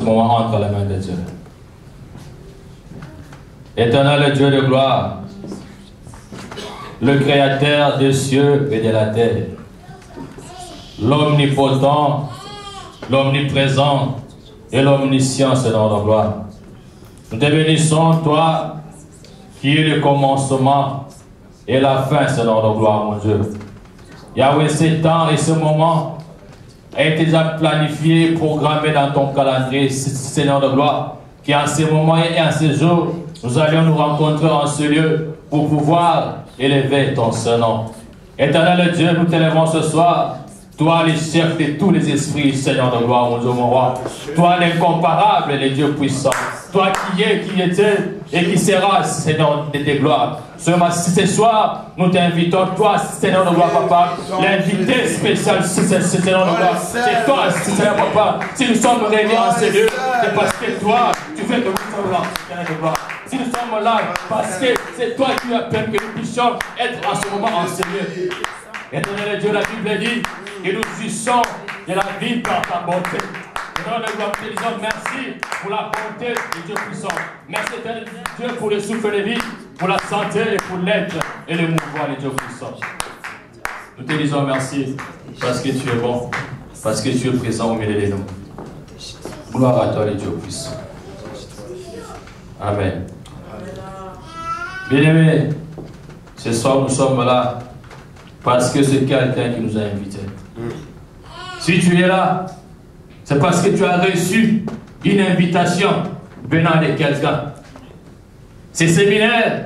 moment entre les mains de Dieu. Éternel Dieu de gloire, le Créateur des cieux et de la terre, l'omnipotent, l'omniprésent et l'omniscient selon la gloire. Nous te bénissons, toi, qui es le commencement et la fin selon la gloire, mon Dieu. Yahweh, ce temps et ce moment a été planifié, programmé dans ton calendrier, Seigneur de gloire, qui en ce moment et en ce jour, nous allions nous rencontrer en ce lieu pour pouvoir élever ton nom. Éternel Dieu, nous t'élèvons ce soir, toi le chef de tous les esprits, Seigneur de gloire, mon Dieu, mon roi. Toi l'incomparable et le Dieu puissant. Toi qui es, qui était et qui sera, Seigneur de tes gloires. Ce soir, nous t'invitons, toi, Seigneur de gloire, papa, l'invité spécial, Seigneur de gloire. C'est toi, Seigneur, papa. Si nous sommes réunis en ce lieu, c'est parce que toi, tu fais que nous sommes là, Seigneur de gloire. Si nous sommes là, parce que c'est toi qui as permis que nous puissions être en ce moment en ce lieu. Éternel Dieu, la Bible dit que nous jouissons de la vie par ta bonté. Nous te disons merci pour la bonté de Dieu puissant. Merci éternel Dieu pour le souffle de vie, pour la santé et pour l'être et le mouvement de Dieu puissant. Nous te disons merci parce que tu es bon, parce que tu es présent au milieu de nous. Gloire à toi, le Dieu puissant. Amen. Bien-aimés, ce soir nous sommes là parce que c'est quelqu'un qui nous a invités. Si tu es là, c'est parce que tu as reçu une invitation venant de quelqu'un. Ce séminaire,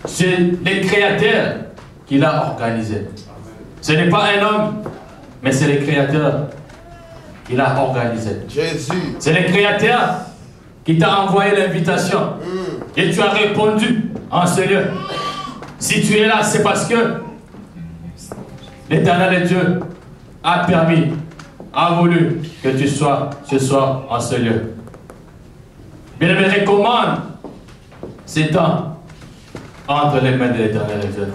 c'est le Créateur qui l'a organisé. Ce n'est pas un homme, mais c'est le Créateur qui l'a organisé. Jésus. C'est le Créateur qui t'a envoyé l'invitation. Et tu as répondu en ce lieu. Si tu es là, c'est parce que l'Éternel Dieu a permis, a voulu que tu sois ce soir en ce lieu. Bien, je me recommande ces temps entre les mains de l'Éternel Dieu.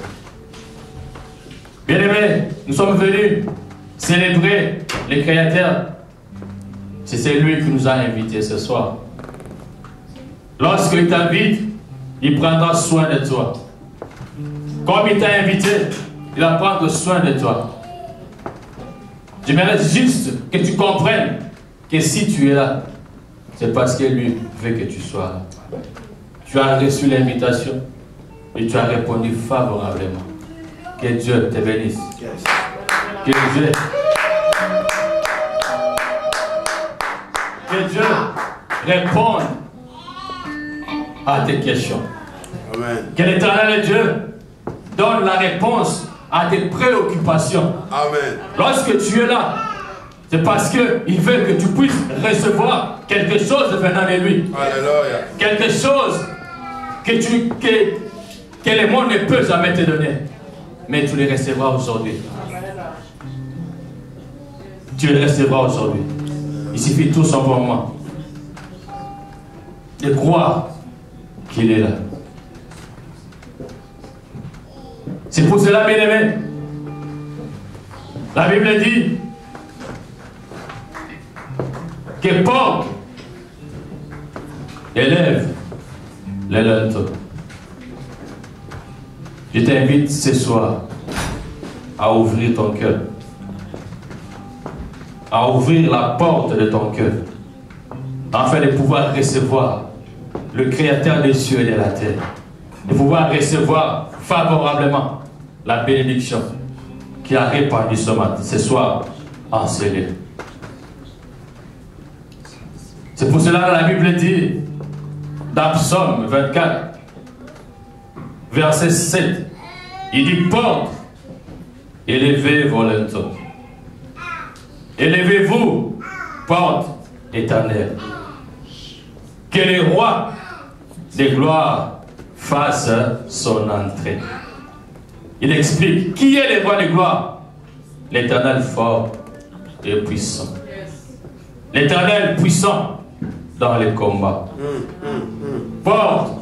Bien aimé, nous sommes venus célébrer le Créateur. C'est lui qui nous a invités ce soir. Lorsqu'il t'invite, il prendra soin de toi. Comme il t'a invité, il va prendre soin de toi. J'aimerais juste que tu comprennes que si tu es là, c'est parce que lui veut que tu sois là. Tu as reçu l'invitation et tu as répondu favorablement. Que Dieu te bénisse. Que Dieu réponde à tes questions. Amen. Que l'Éternel Dieu donne la réponse à tes préoccupations. Amen. Lorsque tu es là, c'est parce qu'il veut que tu puisses recevoir quelque chose venant de lui. Alléluia. Quelque chose que le monde ne peut jamais te donner. Mais tu le recevras aujourd'hui. Tu le recevras aujourd'hui. Il suffit tout simplement de croire qu'il est là. C'est pour cela, bien aimé, la Bible dit que porte, élève les linteaux. Je t'invite ce soir à ouvrir ton cœur, à ouvrir la porte de ton cœur, afin de pouvoir recevoir le Créateur des cieux et de la terre, de pouvoir recevoir favorablement la bénédiction qui a répandu ce soir en ce lieu. C'est pour cela que la Bible dit, dans Psaume 24, verset 7, il dit, porte, élevez vos linteaux. Élevez-vous, porte éternelle. Que le roi de gloire fasse son entrée. Il explique qui est le roi de gloire. L'Éternel fort et puissant. L'Éternel puissant dans les combats. Porte,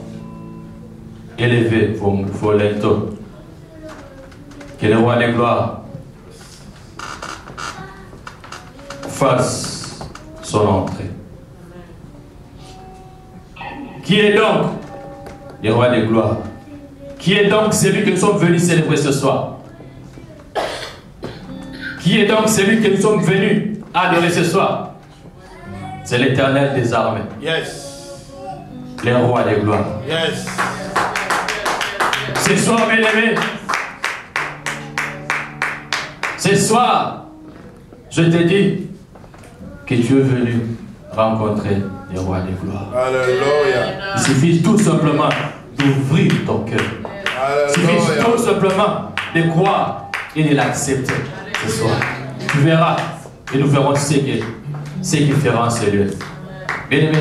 élevez vos linteaux. Que le roi de gloire fasse son entrée. Qui est donc le roi de gloire? Qui est donc celui que nous sommes venus célébrer ce soir? Qui est donc celui que nous sommes venus adorer ce soir? C'est l'Éternel des armées. Yes. Le roi de gloire. Yes. Ce soir, bien-aimé, ce soir, je te dis que tu es venu rencontrer le roi de gloire. Alléluia. Il suffit tout simplement d'ouvrir ton cœur. Il suffit tout simplement de croire et de l'accepter ce soir. Tu verras et nous verrons ce qui fera en ce lieu. Bien-aimé,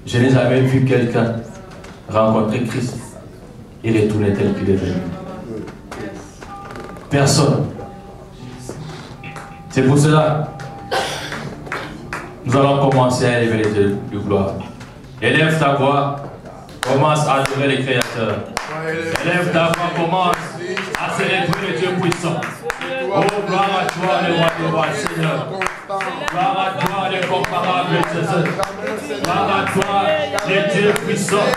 je n'ai jamais vu quelqu'un rencontrer Christ et retourner tel qu'il est venu. Personne. C'est pour cela nous allons commencer à élever les yeux de gloire. Élève ta voix, commence à adorer les créateurs. Élève ta voix, commence à célébrer le Dieu puissant. Oh, gloire à toi, le roi des rois, Seigneur. Gloire à toi, l'incomparable Jésus. Gloire à toi, le Dieu puissant.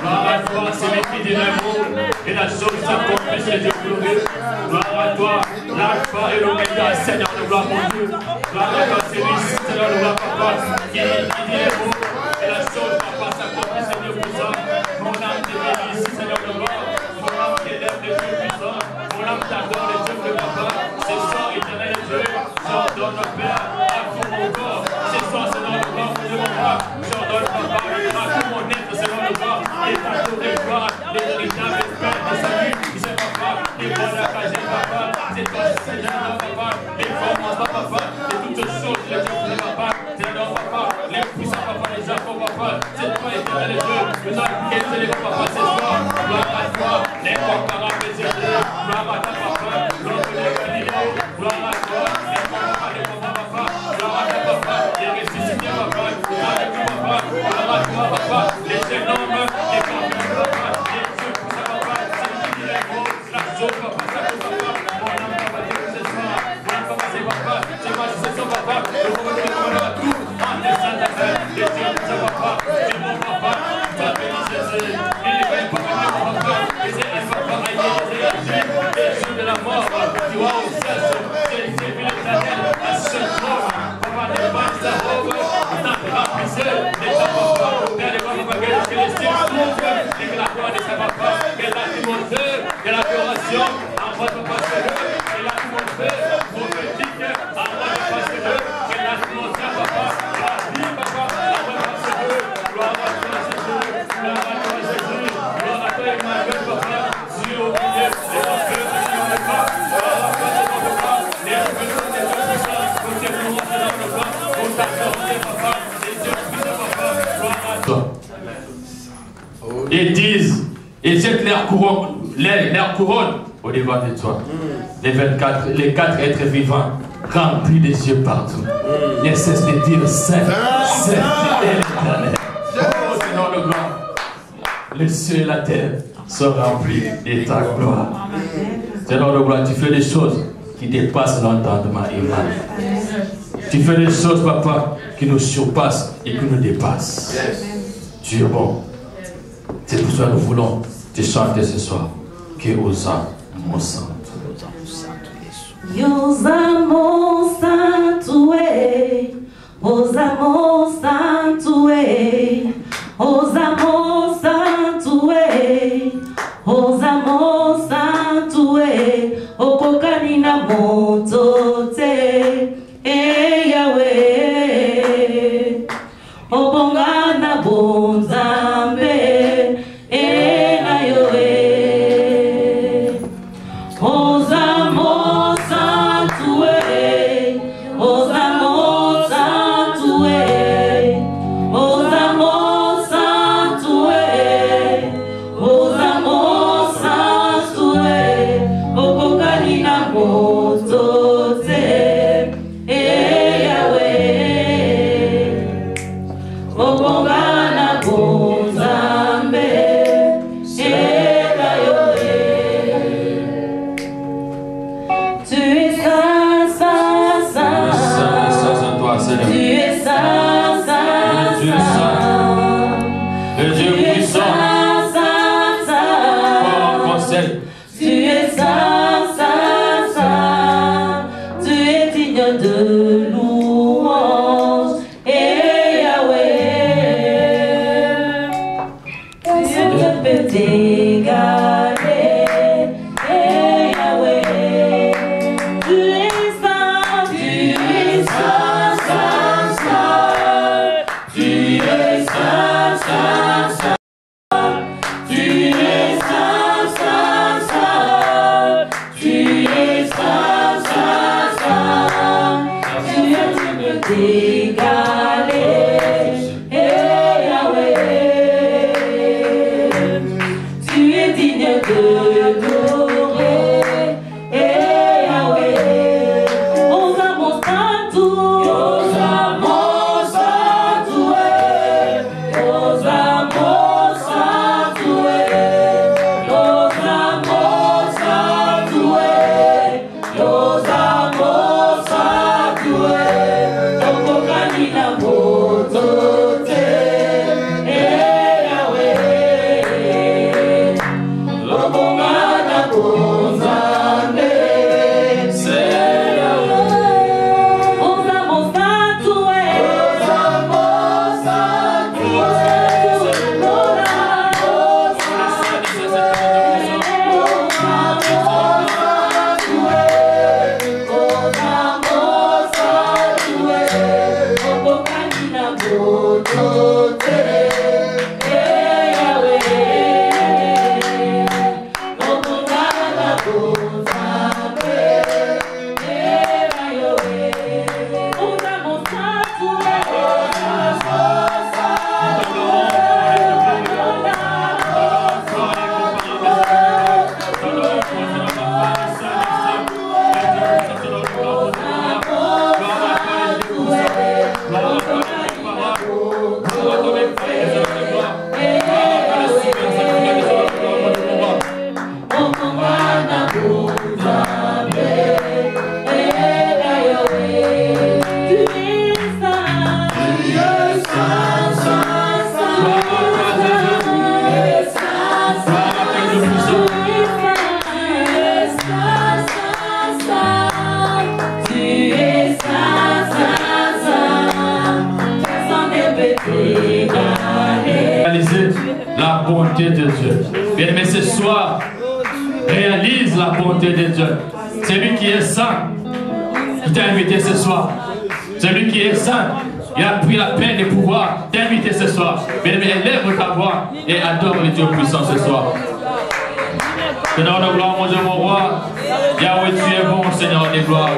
Gloire à toi, celui qui dit l'amour et la chose s'accomplisse, le Dieu glorieux. Gloire à toi, l'alpha et l'oméga, Seigneur de gloire, mon Dieu. Gloire à toi, celui, Seigneur de gloire, papa, qui dit l'amour et la chose, papa, s'accomplisse, le Dieu puissant. Mon âme te bénisse, Seigneur de gloire. Mon âme t'élève, le Dieu puissant. Mon âme t'adore, le Dieu de papa. Ce soir, éternel Dieu, j'ordonne le Père à tout mon corps. Ce soir, Seigneur de gloire, mon Dieu, mon Père, j'ordonne papa à tout mon être, Seigneur de gloire, et à tout les gloires, les véritables espères de salut. C'est papa, les bonnes occasions, papa, c'est toi, Seigneur, papa, les formes, papa, et toutes choses, les dieux, papa, Seigneur, papa, les puissants, papa, les Jacob, papa, c'est toi, éternel Dieu, nous avons quitté les papa, ce soir, gloire à toi, les comparables, Dieu, gloire à ta papa, l'homme de Galilée, gloire à toi, les comparables, papa, gloire à ta papa, les ressuscités, papa, gloire à toi, papa, gloire à toi, papa, les jeunes hommes, les campagnes, papa, les dieux, papa, c'est qui dit les mots, la chose, papa, ça, papa, mon âme, papa, Dieu, ce soir, mon âme, papa, c'est papa, c'est ma session, papa, le monde de tout, en des saints d'affaires, les dieux, c'est papa, c'est mon papa, toi, béni Jésus, il est bien, papa, mon papa, et c'est un papa, les jours de la mort, tu vois, au ciel, c'est l'éternel, à ce trône, papa, ne pas sa robe, tant que la misère, les papa, père de papa, que les cieux s'ouvrent, et que la gloire de sa papa, que la dimension, que l'adoration, en votre pasteur, que la dimension prophétique, en votre pasteur, que la dimension, papa, la vie, papa, en votre pasteur, gloire à toi, Jésus, gloire à toi, Jésus, gloire à toi, Emmanuel, papa, Dieu au milieu, et au cœur de Dieu, papa, gloire à toi, Seigneur, papa, les puissants des dieux puissants, pour tes louanges, Seigneur, papa, pour ta volonté, papa, les dieux puissants, papa, gloire à toi. Ils disent, ils jettent leur couronne au devant de toi. Les quatre êtres vivants, remplis des yeux partout. Ne cessent de dire Saint, Saint est l'Éternel. Oh Seigneur de gloire, les cieux et la terre sont remplis de ta gloire. Seigneur de gloire, tu fais des choses qui dépassent l'entendement humain. Tu fais des choses, papa, qui nous surpassent et qui nous dépassent. Tu es bon. C'est pour ça que nous voulons te chanter ce soir. Que osa mon santo. Yosa mon santo, osa mon santo, osa mon santo, osa mon santo, okokani na moto te, Yahweh, obonga na bonzambe. Osa de louange. Et Yahweh, Dieu ne peut t'égaler. Et Yahweh, tu es saint, tu es saint, saint, saint. Tu es saint, saint, saint. Tu es saint, saint, saint. Tu es saint, saint, saint. Dieu ne peut t'égaler. Et Yahweh, tu es digne de l'adorer. Et Yahweh, osamos tanto, osamos tanto, osamos tanto, osamos tanto, osamos tanto, tokokani na moto te. Eh Yahweh, lobongana bonzambe, se Yahweh, osamos tanto, osamos tanto, Réaliser la bonté de Dieu. Bien aimé, ce soir, réalise la bonté de Dieu. C'est lui qui est saint, qui t'a invité ce soir. C'est lui qui est saint. Il a pris la peine de pouvoir t'inviter ce soir. Bien aimé, élève ta voix et adore le Dieu puissant ce soir. Seigneur de gloire, mon Dieu, mon roi. Yahweh, tu es bon, Seigneur de gloire.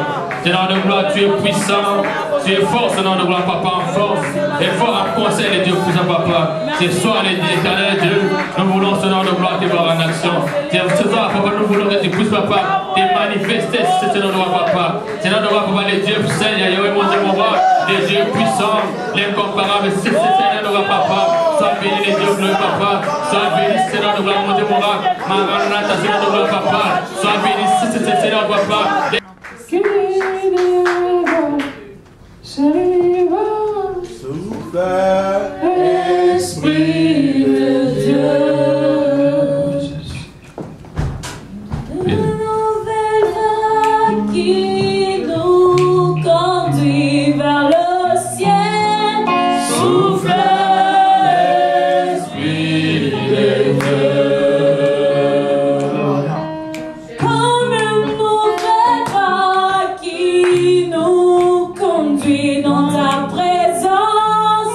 Seigneur de gloire, tu es puissant. Tu es fort, Seigneur de gloire, papa, en force. Et fort en conseil, les Dieu puissant, papa. Ce soir, l'éternel Dieu, nous voulons, Seigneur de gloire, te voir en action. Ce soir, papa, nous voulons que tu puisses, papa, te manifester, Seigneur de gloire, papa. Seigneur de gloire, papa, les dieux Seigneur, Yahweh, mon Dieu, mon roi. Les dieux puissants, l'incomparable, c'est Seigneur de gloire, papa. Sois béni, les dieux bleus, papa. Sois béni, Seigneur de gloire, mon Dieu, mon roi. Maranatha, Seigneur de gloire, papa. Sois béni, Seigneur de gloire, papa. Esprit de Dieu, une nouvelle vague qui nous conduit vers le ciel. Souffle, Esprit de Dieu, comme une nouvelle vague qui nous conduit dans ta présence.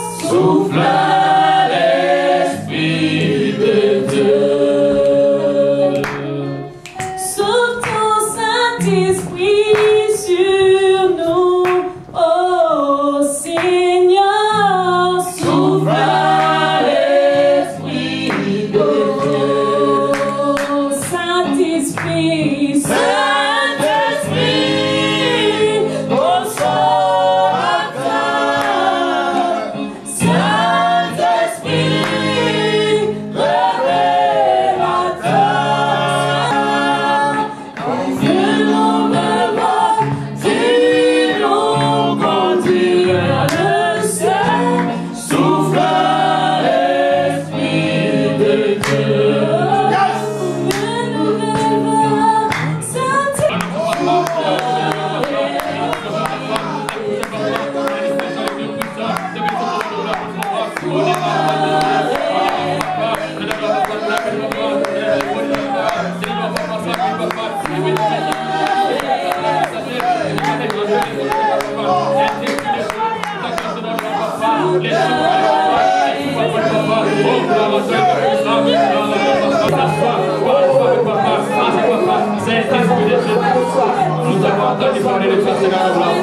Nous avons entendu parler de toi, Seigneur de gloire.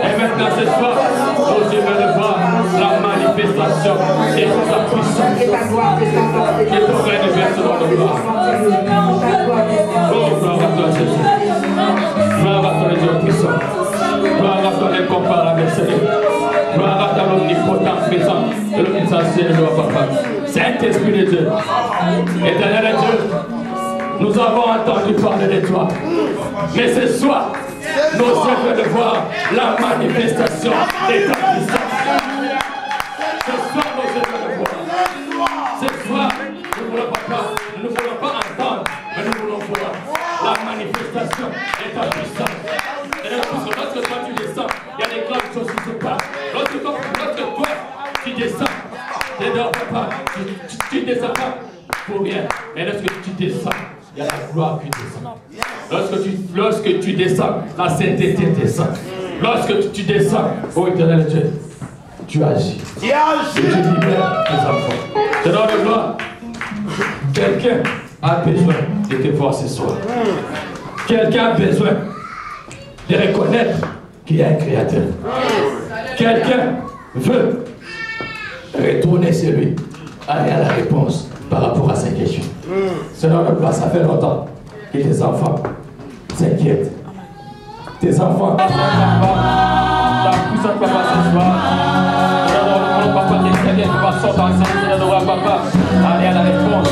Et maintenant, ce soir, oh Dieu, veut voir la manifestation de ta puissance. Que ton règne vienne, Seigneur de gloire. Oh, gloire à toi, Jésus. Gloire à toi, Dieu puissant. Gloire à toi, l'incomparable Seigneur. Gloire à toi, l'omnipotent présent. Et l'omniscient Seigneur, Papa. Saint-Esprit de Dieu. Éternel Dieu. Nous avons entendu parler de toi. Mais ce soir, nos yeux veulent voir la manifestation de ta puissance. Ce soir, nos yeux veulent voir. Ce soir, nous ne voulons pas entendre, mais nous voulons voir la manifestation de ta puissance. Et lorsque toi tu descends, il y a des grandes choses qui se passent. Lorsque toi tu descends, tu descends pas pour rien. Mais lorsque tu descends, il y a la gloire qui descend. Lorsque tu descends, la sainteté descend. Lorsque tu descends, oh éternel Dieu, tu agis. Et tu libères tes enfants. Seigneur de gloire, quelqu'un a besoin de te voir ce soir. Quelqu'un a besoin de reconnaître qu'il y a un créateur. Quelqu'un veut retourner chez lui. Aller à la réponse par rapport à ces questions. Seigneur de gloire, ça fait longtemps que tes enfants s'inquiètent. Tes enfants. Ta puissance, papa, ce soir. Papa, qui va sortir ensemble, Seigneur de gloire, papa. Aller à la réponse.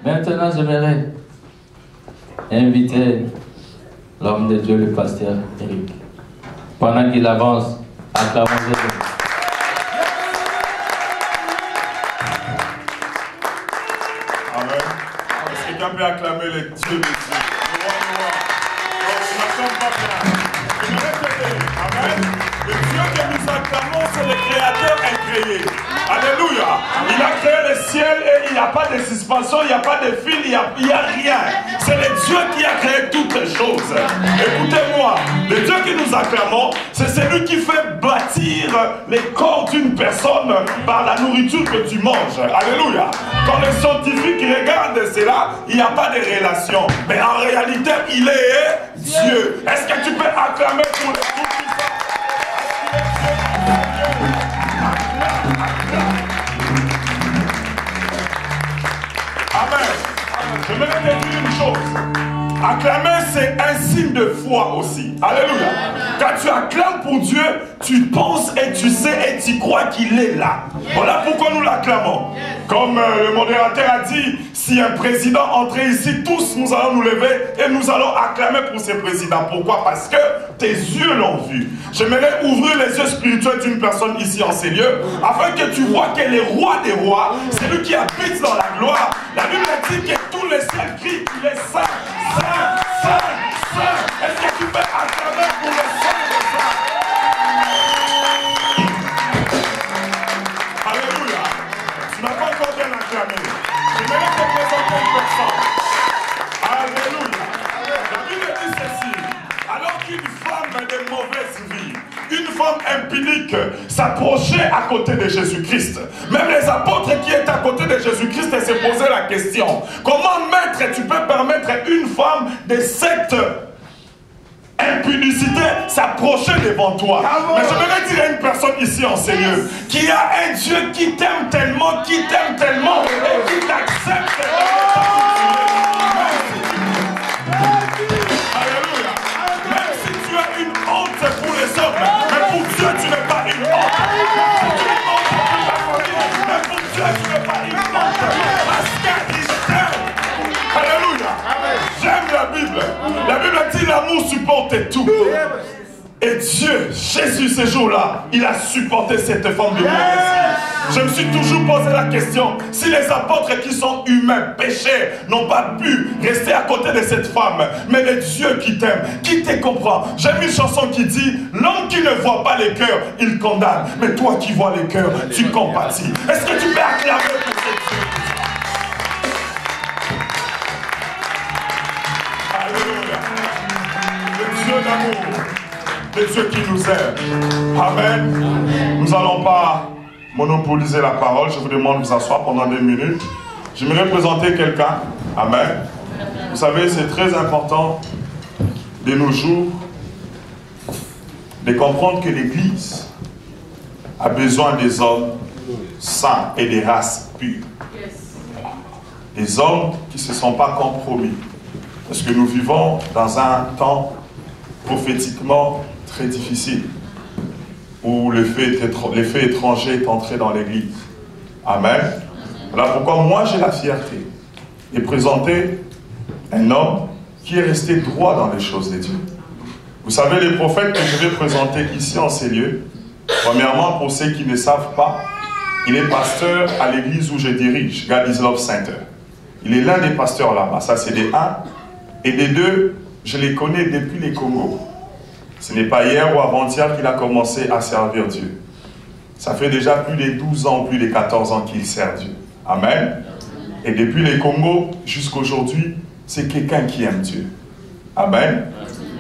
Maintenant, j'aimerais inviter l'homme de Dieu, le pasteur Eric. Pendant qu'il avance, acclamons Jésus. Amen. Est-ce que quelqu'un peut acclamer les dieux de Dieu? On n'attend pas bien. Je me répète. créé. Alléluia. Il a créé le ciel et il n'y a pas de suspension, il n'y a pas de fil, il n'y a rien. C'est le Dieu qui a créé toutes les choses. Écoutez-moi, le Dieu que nous acclamons, c'est celui qui fait bâtir les corps d'une personne par la nourriture que tu manges. Alléluia. Quand les scientifiques regardent cela, il n'y a pas de relation. Mais en réalité, il est Dieu. Est-ce que tu peux acclamer pour le Tout-Puissant? Amen. Je vais te dire une chose. Acclamer, c'est un signe de foi aussi. Alléluia. Quand tu acclames pour Dieu, tu penses et tu sais et tu crois qu'il est là. Voilà pourquoi nous l'acclamons. Comme le modérateur a dit, si un président entrait ici, tous nous allons nous lever et nous allons acclamer pour ce président. Pourquoi? Parce que tes yeux l'ont vu. J'aimerais ouvrir les yeux spirituels d'une personne ici en ces lieux, afin que tu vois que le roi des rois, c'est lui qui habite dans la gloire. La Bible dit que tous les ciels crient qu'il est saint, saint, saint, saint. Est-ce que tu peux acclamer pour le saint de saint? Alléluia. Tu n'as pas encore bien acclamé. J'aimerais te présenter une personne. Alléluia. La Bible dit ceci. Alors qu'une femme de mauvaise vie, une femme impunique s'approchait à côté de Jésus-Christ. Même les apôtres qui étaient à côté de Jésus-Christ se posaient la question: comment, maître, tu peux permettre à une femme de cette impunicité s'approcher devant toi? Mais je voudrais dire à une personne ici en ces lieux qu'il y a un Dieu qui t'aime tellement, et qui t'accepte. Alléluia. Même si tu as une honte pour les hommes, mais pour Dieu tu n'es pas une honte. Mais pour Dieu tu n'es pas une honte. Parce qu'il t'aime. Alléluia. J'aime la Bible. La Bible dit l'amour supporte tout. Et Dieu, Jésus, ce jour-là, il a supporté cette femme de mauvaise vie. Je me suis toujours posé la question, si les apôtres qui sont humains, péchés, n'ont pas pu rester à côté de cette femme, mais le Dieu qui t'aime, qui te comprend. J'aime une chanson qui dit, l'homme qui ne voit pas les cœurs, il condamne. Mais toi qui vois les cœurs, tu compatis. Est-ce que tu peux acclamer pour ce Dieu? Alléluia. Le Dieu d'amour. De ceux qui nous aiment. Amen. Nous n'allons pas monopoliser la parole. Je vous demande de vous asseoir pendant 2 minutes. J'aimerais présenter quelqu'un. Amen. Vous savez, c'est très important de nos jours de comprendre que l'Église a besoin des hommes saints et des races pures. Des hommes qui ne se sont pas compromis. Parce que nous vivons dans un temps prophétiquement très difficile, où l'effet étranger est entré dans l'Église. Amen. Voilà pourquoi moi j'ai la fierté de présenter un homme qui est resté droit dans les choses de Dieu. Vous savez, les prophètes que je vais présenter ici en ces lieux, premièrement, pour ceux qui ne savent pas, il est pasteur à l'église où je dirige, God is Love Center. Il est l'un des pasteurs là-bas, ça c'est des 1. Et des 2, je les connais depuis les Congos. Ce n'est pas hier ou avant-hier qu'il a commencé à servir Dieu. Ça fait déjà plus de 12 ans, plus de 14 ans qu'il sert Dieu. Amen. Et depuis les Congos jusqu'à aujourd'hui, c'est quelqu'un qui aime Dieu. Amen.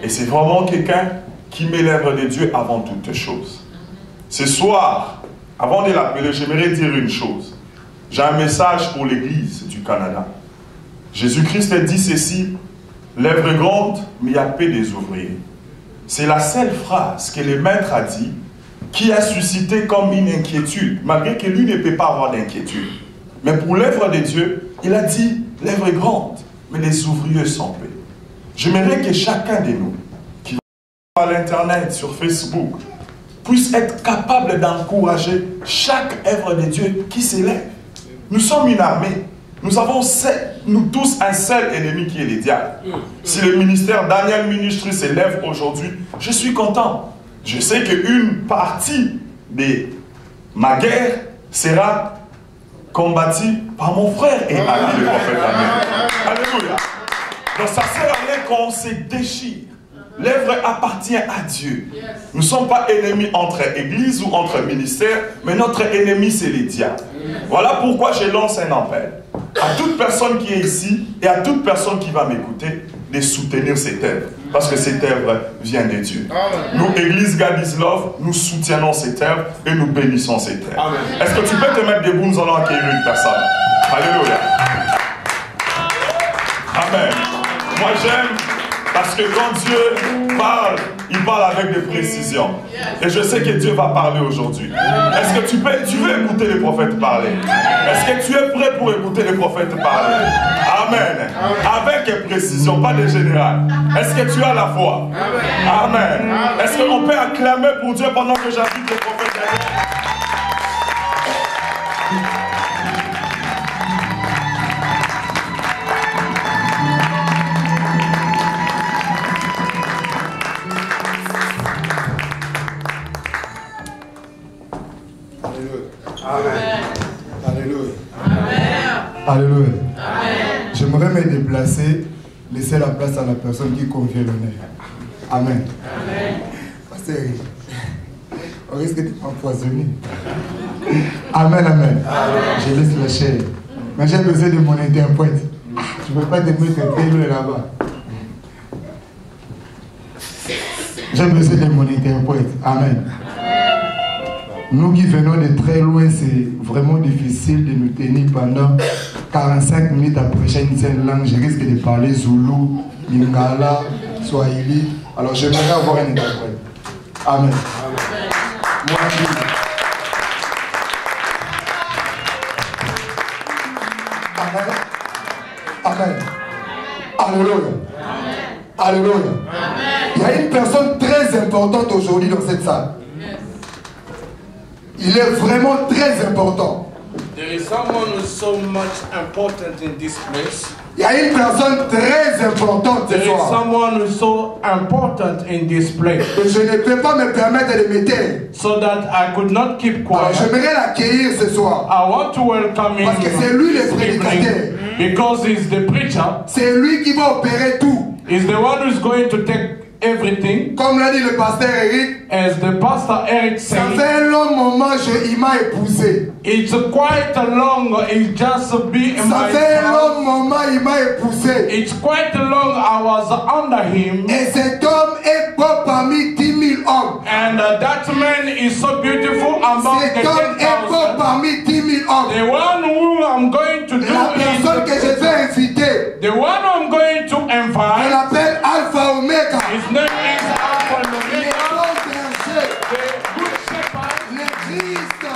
Et c'est vraiment quelqu'un qui met l'œuvre de Dieu avant toute chose. Ce soir, avant de l'appeler, j'aimerais dire une chose. J'ai un message pour l'Église du Canada. Jésus-Christ a dit ceci: l'œuvre est grande, mais il y a peu des ouvriers. C'est la seule phrase que le maître a dit qui a suscité comme une inquiétude, malgré que lui ne peut pas avoir d'inquiétude. Mais pour l'œuvre de Dieu, il a dit, l'œuvre est grande, mais les ouvriers sont peu. J'aimerais que chacun de nous, qui va à l'internet, sur Facebook, puisse être capable d'encourager chaque œuvre de Dieu qui s'élève. Nous sommes une armée. Nous avons nous tous un seul ennemi qui est le diable. Si le ministère Daniel Ministry s'élève aujourd'hui, je suis content. Je sais qu'une partie de ma guerre sera combattue par mon frère et ami le prophète Daniel. Alléluia. Donc ça ne sert à rien qu'on se déchire. L'œuvre appartient à Dieu. Nous ne sommes pas ennemis entre églises ou entre ministères, mais notre ennemi, c'est les diables. Voilà pourquoi je lance un appel à toute personne qui est ici et à toute personne qui va m'écouter de soutenir cette œuvre. Parce que cette œuvre vient de Dieu. Nous, Église God is Love, nous soutenons cette œuvre et nous bénissons cette œuvre. Est-ce que tu peux te mettre debout? Nous allons accueillir une personne. Alléluia. Amen. Moi, j'aime parce que quand Dieu parle, il parle avec des précisions. Et je sais que Dieu va parler aujourd'hui. Est-ce que tu veux écouter les prophètes parler? Est-ce que tu es prêt pour écouter les prophètes parler? Amen. Avec précision, pas de général. Est-ce que tu as la foi? Amen. Est-ce qu'on peut acclamer pour Dieu pendant que j'invite les prophètes? Alléluia. J'aimerais me déplacer, laisser la place à la personne qui confie l'honneur. Amen. Pasteur, on risque de m'empoisonner. Amen, amen. Je laisse la chair. Mais j'ai besoin de mon interprète. Je ne peux pas te mettre très loin là-bas. J'ai besoin de mon interprète. Amen. Nous qui venons de très loin, c'est vraiment difficile de nous tenir pendant 45 minutes après chaque langue. Je risque de parler Zoulou, Lingala, Swahili. Alors j'aimerais avoir un interprète. Amen. Moi, Amen. Alléluia. Alléluia. Il y a une personne très importante aujourd'hui dans cette salle. Il est vraiment très important. There is someone who is so much important in this place. Il y a une personne très importante ce There is soir. someone who is so important in this place. Et je ne peux pas me permettre de me taire. So that I could not keep Alors quiet. j'aimerais l'accueillir ce soir. I want to welcome him Parce que c'est lui le this prédicateur. evening because he's the preacher. C'est lui qui va opérer tout. He's the one who's going to take everything. Comme l'a dit le pasteur Eric, As the pastor Eric ça said, fait un long moment il m'a épousé. it's quite a long, it's just be in Ça my fait un long house. moment il m'a épousé. It's quite a long, I was under him. Et cet homme est beau parmi 10 000 hommes. And that man is so beautiful among the Cet homme est beau 10,000. parmi 10 000 hommes. The one who I'm going to do La personne que je is vais inviter, the one I'm going to elle invite. appelle Alpha Omega. His name is Alpha and Les Omega, bons bergers, the good shepherd, le Christ, the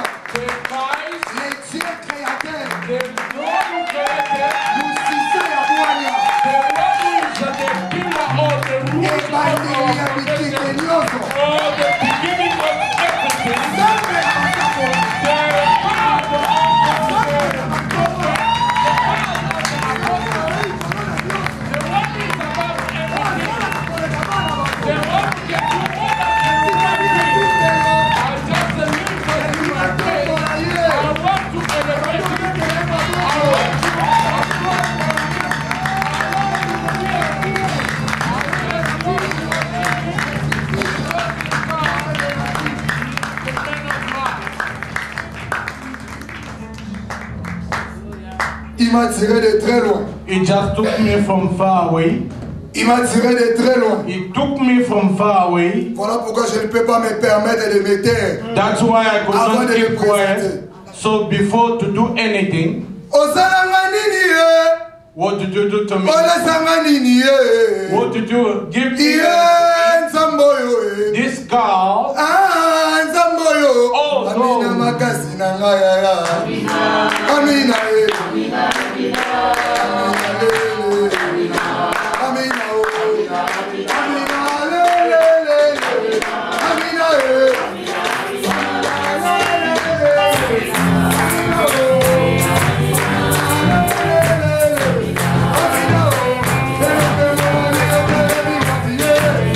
Christ, le Dieu créateur, the one who created, Moussissa Yabouania, the one who is the pillar or the root et of Bandi our Yabiti foundation, Kenyoso. or the beginning of everything. Sempre Amasako, il m'a tiré de très loin. He just took me from far away. Il m'a tiré de très loin. He took me from far away. Voilà pourquoi je ne peux pas me permettre de me taire. That's why I could Avant not de keep le présenter. quiet. So before to do anything, Osalanga nini ye? what did you do to me? Olasanga nini ye? What did you give me? Ye nzamboyo ye. This girl. Ah nzamboyo. Oh, Amina no. makasi na ngaya. Amina. Amina ye. Amina. Amina. Amina. Amina o. Amina le le le. Amina ye. Yeah.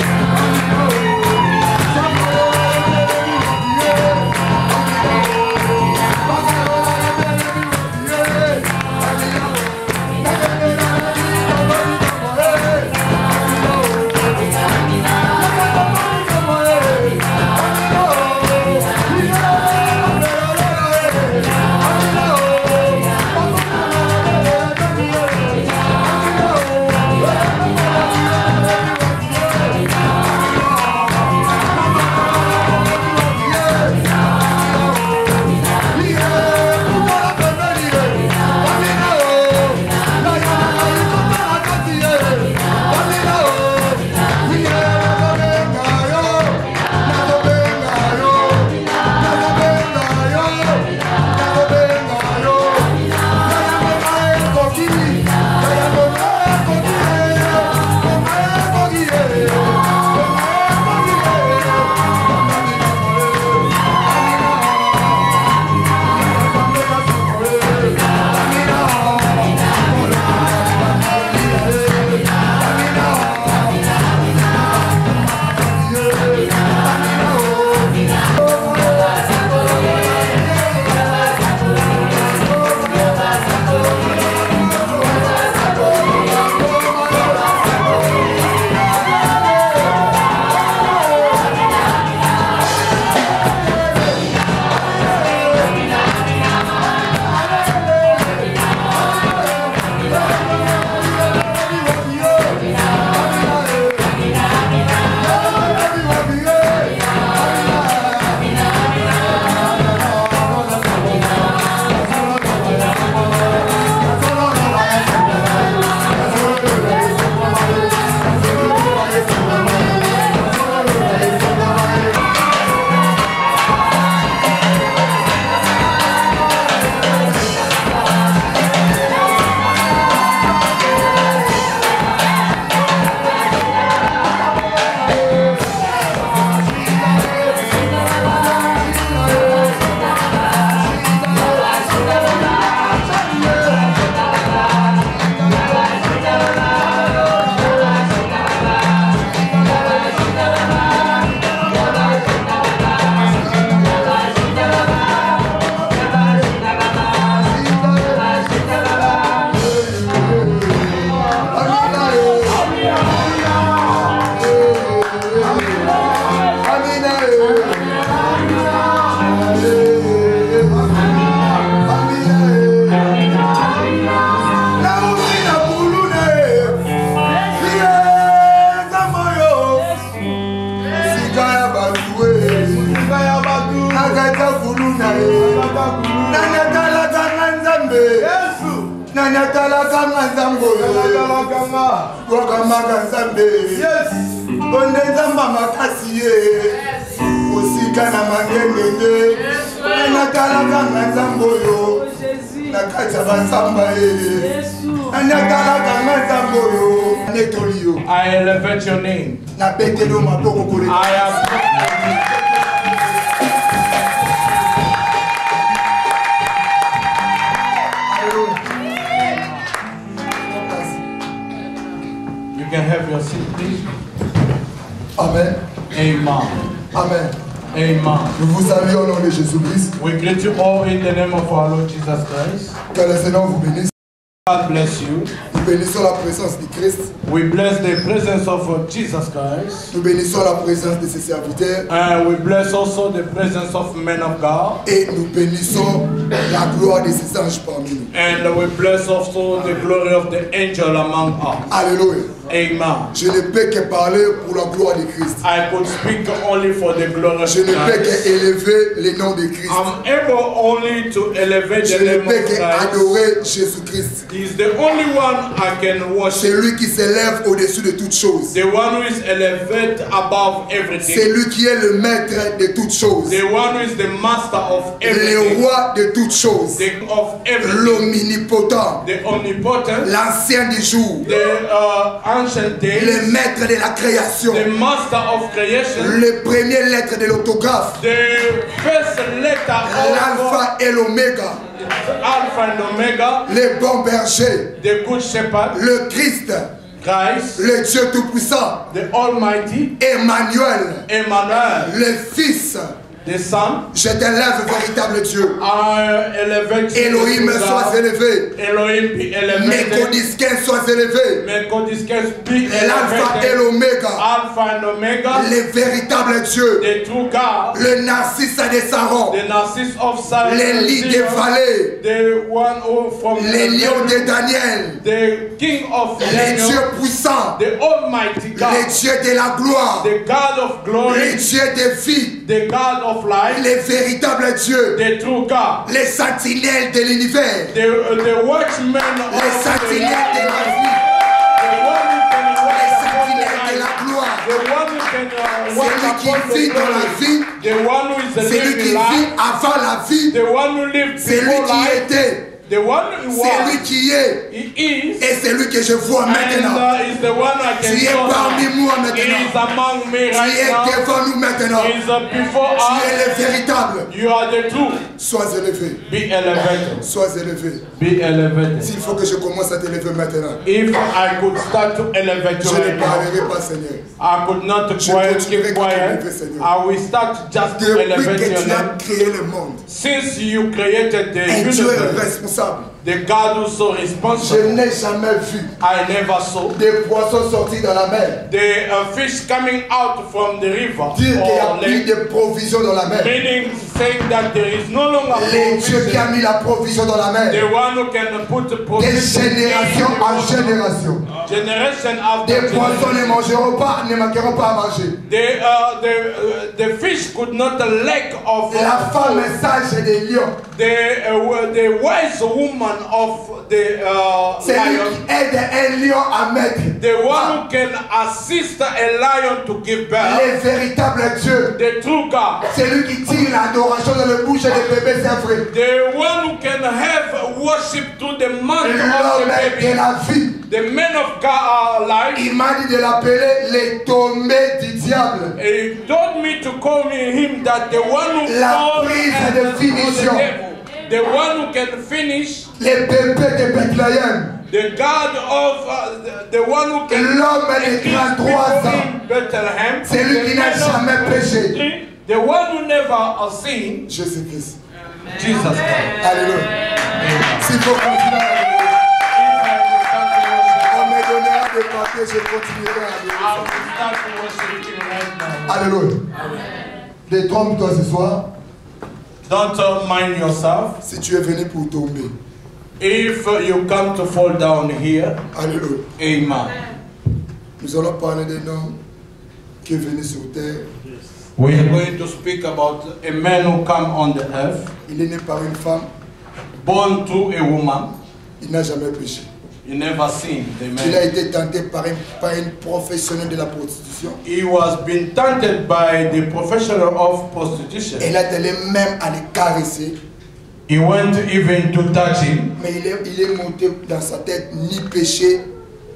I elevate your name. You can have your seat, please. Amen. Amen. Amen. Amen. Nous vous saluons au nom de Jésus-Christ. We greet you all in the name of our Lord Jesus Christ. Que le Seigneur vous bénisse. God bless you. Nous bénissons la présence de Christ. We bless the presence of Jesus Christ. Nous bénissons la présence de ses serviteurs. And we bless also the presence of men of God. Et nous bénissons la gloire de ses anges parmi nous. And we bless also the glory of the angel among us. Alléluia. Amen. Je ne peux que parler pour la gloire de Christ. I could speak only for the glory of Je ne peux Christ. qu'élever le nom de Christ. I'm able only to elevate Je the ne name of peux Christ. qu'adorer Jésus-Christ. He is the only one I can worship. C'est lui qui s'élève au-dessus de toutes choses. The one who is elevated above C'est everything. lui qui est le maître de toutes choses. The one who is the master of Le everything. roi de toutes choses. Of everything. L'omnipotent. The omnipotent. L'ancien des jours. The ancient days. Le maître de la création. The master of creation. Le premier lettre de l'autographe. The first letter of l'alpha et l'oméga. Alpha and Omega. Le bon berger. The good shepherd. Le Christ. Christ. Le Dieu tout-puissant. The Almighty. Emmanuel. Emmanuel. Le Fils. The Son. Je t'élève, véritable Dieu. Elohim sois élevé. Elohim be elevated. Mécodisquin sois élevé. Mécodisquin be L'alpha et l'oméga. Alpha and Omega. Le véritable Dieu. The true God. Le Narcisse de Saron. The Narcisse of Saron. Les lits des vallées. The one who from les lions de Daniel. The King of Daniel. Le Dieu puissant. The Almighty God. Le Dieu de la gloire. The God of glory. Le Dieu de vie. The God of life. Le véritable Dieu. The true God. Les sentinelles de l'univers. The watchmen of les sentinelles de la vie. Les sentinelles de la gloire. Celui qui vit dans la vie. Celui qui vit avant la vie. Celui qui était. The one c'est lui qui est et c'est lui que je vois maintenant. Tu es parmi moi maintenant. Tu es devant nous maintenant. Tu es le véritable. Sois élevé. Sois élevé. S'il faut que je commence à t'élever maintenant, if I could start to elevate you, je ne parlerai pas, Seigneur. I could not keep quiet. I will start just to elevate Depuis que your tu as name. créé le monde, Since you created the et Dieu est universe, responsable. the God who's so Je responsible, n'ai jamais vu I never saw des poissons sortir dans la mer. the fish coming out from the river Dire qu'il n'y a or plus lake, de provision dans la mer. meaning saying that there is no longer Le Dieu qui a provision. mis la provision dans la mer. The one who can put the De provision génération en génération. generation after Des poissons generation. ne mangeront pas, ne manqueront pas à manger. The fish could not lack of La femme est sage des lions. the wise woman of the C'est lui lion, qui aide un lion à mettre. the one who can assist a lion to give birth, Le véritable Dieu. the true God, C'est lui qui tire l'adoration dans le bouche des bébés sevrés. the one who can have worship to the man of L'homme the de baby, la vie. the man of God life. Il m'a dit de l'appeler les tombées du diable. He told me to call him that the one who La calls prise and de the finition. devil, the one who can finish, Les bébés de Bethléem. the God of the one who can L'homme de increase 33 people ans. in Bethlehem, C'est lui qui n'a jamais péché. the one who never sinned, Jésus-Christ. Jesus Christ. Alléluia. S'il faut continuer on me donnera des papiers, je continuerai à adorer. Alléluia. Détrompe-toi ce soir. Don't mind yourself. Si tu es venu pour tomber. If you come to fall down here, Alléluia. amen. Nous allons parler d'un homme qui est venu sur terre. We are going to speak about a man who come on the earth, Il est né par une femme. born to a woman. Il n'a jamais péché. He never sinned. Il a Amen. été tenté par une professionnelle de la prostitution. He was being tempted by the professional of prostitution. Elle a allé même à le caresser. He went even to touch him. Mais il est monté dans sa tête ni péché,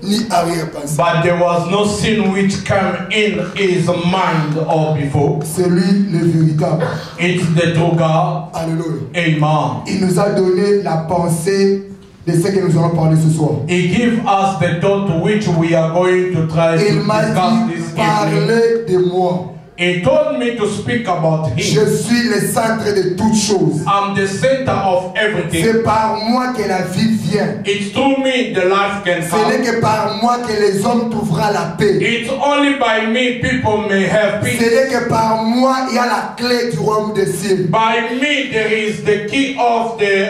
ni arrière-pensée. But there was no sin which came in his mind or before. C'est lui le véritable. It's the true God. Alléluia. Amen. Il nous a donné la pensée de ce que nous allons parler ce soir. He gave us the thought which we are going to try to Il m'a discuss dit, this evening. parlez de moi. He told me to speak about Je him. suis le centre de toutes choses. I'm the center of everything. C'est par moi que la vie vient. It's through me the life can Ce n'est come. que par moi que les hommes trouveront la paix. It's only by me people may have Ce peace. n'est que par moi il y a la clé du royaume des cieux. By me there is the key of the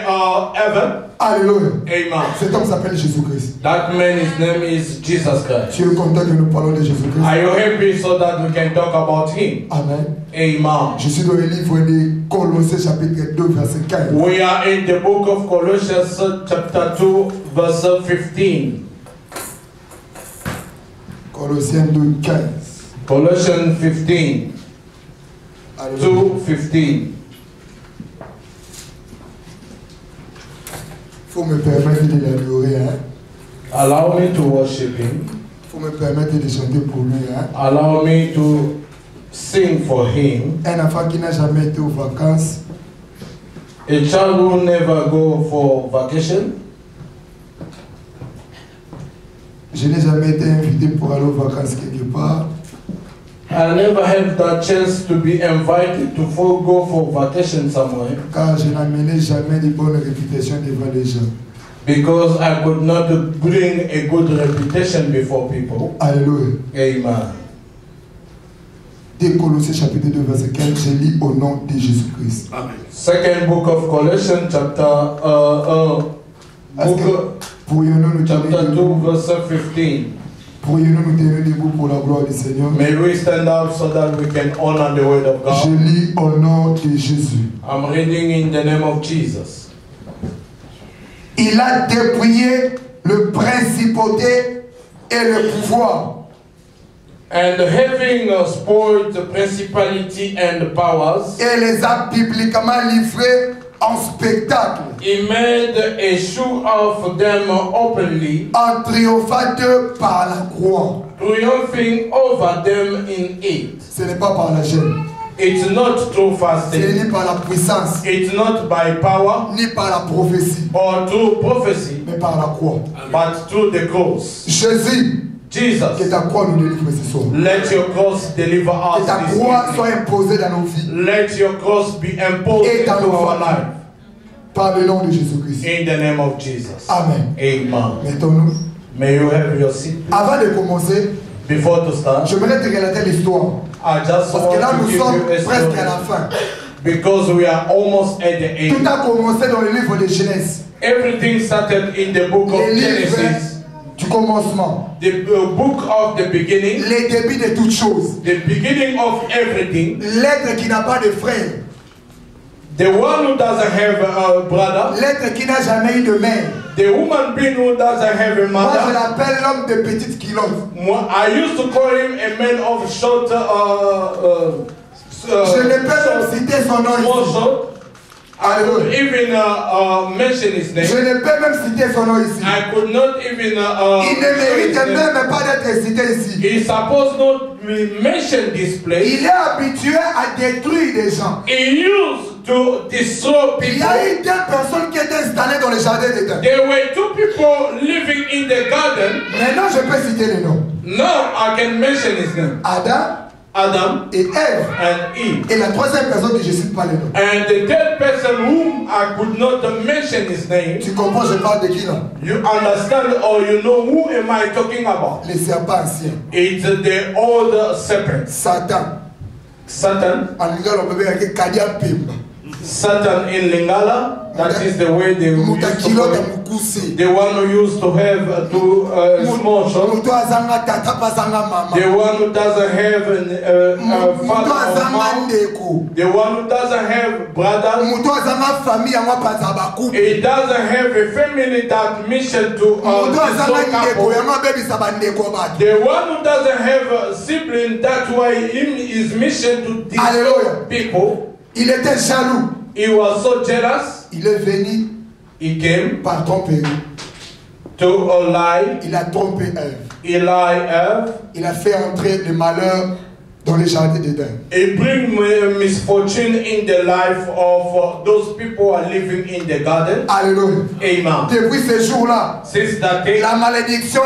heaven. Alléluia. Amen. Cet homme s'appelle Jésus-Christ. That man, his name is Jesus Christ. Tu es content que nous parlons de Jésus-Christ? Are you happy so that we can talk about him? Amen. Amen. Je suis dans le livre de Colossiens chapitre 2 verset 15. We are in the book of Colossians chapter 2 verse 15. Colossiens 2, 15. Colossians 15. Alléluia. 2:15. Faut me permettre de l'adorer. Hein? Allow me to worship him. Faut me permettre de chanter pour lui. Hein? Allow me to sing for him. Un enfant qui n'a jamais été aux vacances, A child who never go for vacation. je n'ai jamais été invité pour aller aux vacances quelque part. I never had that chance to be invited to go for vacation somewhere Car je n'amenais jamais de bonne réputation devant les gens. because I could not bring a good reputation before people. Alléluia. Amen. Dès Colossiens chapitre 2 verset 15, je lis au nom de Jésus-Christ. Amen. Second book of Colossians chapter Est-ce que pourrions-nous nous tenir chapter 2 debout? verse 15. Pourrions-nous nous tenir debout pour la gloire du Seigneur? May we stand up so that we can honor the word of Je God. lis au nom de Jésus. I'm reading in the name of Jesus. Il a dépouillé le principauté et le pouvoir. And having spoiled the principality and powers, Et les a publiquement livrés en spectacle, he made a show of them openly, en triomphant d'eux par la croix. triumphing over them in it. Ce n'est pas par la gêne, It's not through ce fasting, n'est ni par la puissance, it's not by power ni par la prophétie, or through prophecy, mais par la croix. but through the cross. Jésus, que Jesus, ta croix nous délivre ce soir. let your cross deliver Que us ta this croix evening. soit imposée dans nos vies. Let your cross be imposed Et dans into nos our familles. life. Par le nom de Jésus-Christ. In the name of Jesus. Amen. Amen. Mettons-nous. May you have your seat. Avant de commencer, Before to start, j'aimerais te relater l'histoire. I just Parce que là, want to nous give sommes you a presque à la story fin. because we are almost at the Tout end. a commencé dans le livre de Genèse. Everything started in the book of Les livres Genesis, du commencement. the book of the beginning, Les débuts de toutes choses. the beginning of everything. L'être qui n'a pas de frère. The one who doesn't have a brother, L'être qui n'a jamais eu de mère. the woman being who doesn't have a Moi, je mother. l'appelle l'homme de petite culotte. I used to call him a man of short, Je ne peux même citer son nom small ici. short. I could Alléluia. even mention his Je name. ne peux même citer son nom ici. I could not even. Il ne show his mérite name. même pas d'être cité ici. He's supposed not to mention this place. Il est habitué à détruire des gens. He used to destroy Il y people. a eu deux personnes qui étaient installées dans le jardin d'Éden. There were two people living in the garden. Maintenant, je peux citer les noms. Now I can mention his name. Adam Et Ève. and Eve. Et la troisième personne que je ne cite pas les noms. And the third person whom I could not mention his name. Tu comprends, je parle de qui là? You understand or you know who am I talking about? Les serpents anciens. It's the old serpent. Satan. Satan. En lingala, on peut dire que Kadia Pimba. Satan in Lingala. That is the way they used to call him. mokuse. The one who used to have two small shops. Moto azanga tata pasanga mama. The one who doesn't have a father or mom. The one who doesn't have brothers. Moto azanga famille yango pasa ba couple. He doesn't have a family that mission to Moto azanga ndeko yango couple. bebisa ba ndeko ba. The one who doesn't have a sibling, that's why his mission to destroy people. Il était jaloux. He was so jealous. Il est venu. He came par tromperie. To a lie. Il a trompé Ève. He lied Ève. Il a fait entrer le malheur dans les jardins d'Éden. He bring misfortune in the life of those people who are living in the garden. Alléluia. Amen. Depuis ce jour-là, since that day, la malédiction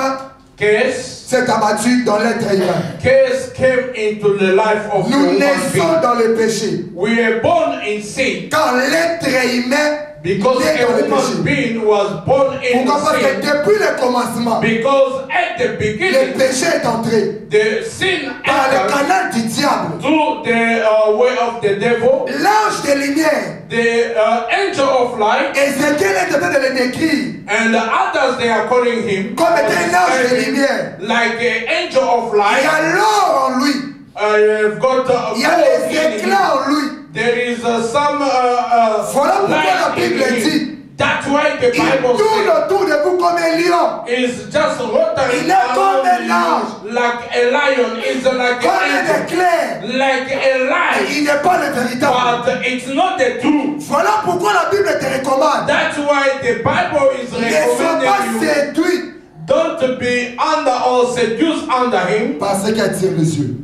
s'est abattue dans l'être humain. Curse came into the life of nous human naissons being. dans le péché. We are born in sin. Quand l'être humain because a human being was born in pourquoi? Parce que sin. depuis le commencement, Because at the le beginning, péché est entré the sin par le entered canal du diable. through the way of the devil. L'ange de lumière, the angel of light, Ézéchiel est en train de le décrire, and the others they are calling him comme étant un ange de lumière. like an angel of Il y light. a l'or en lui. I've got Il y a les éclats en lui. There is some Voilà pourquoi la light in Bible him. dit, That's why the il Bible tourne says autour de vous comme un lion, is just rotary Il est comme un ange. like a lion, is like comme an un angel, éclair. like a light, Il n'est pas le véritable. but it's not the truth. Voilà pourquoi la Bible te recommande. That's why the Bible is Ne sois pas recommending you. séduit Don't be under or seduced under him. par ce qui attire les yeux.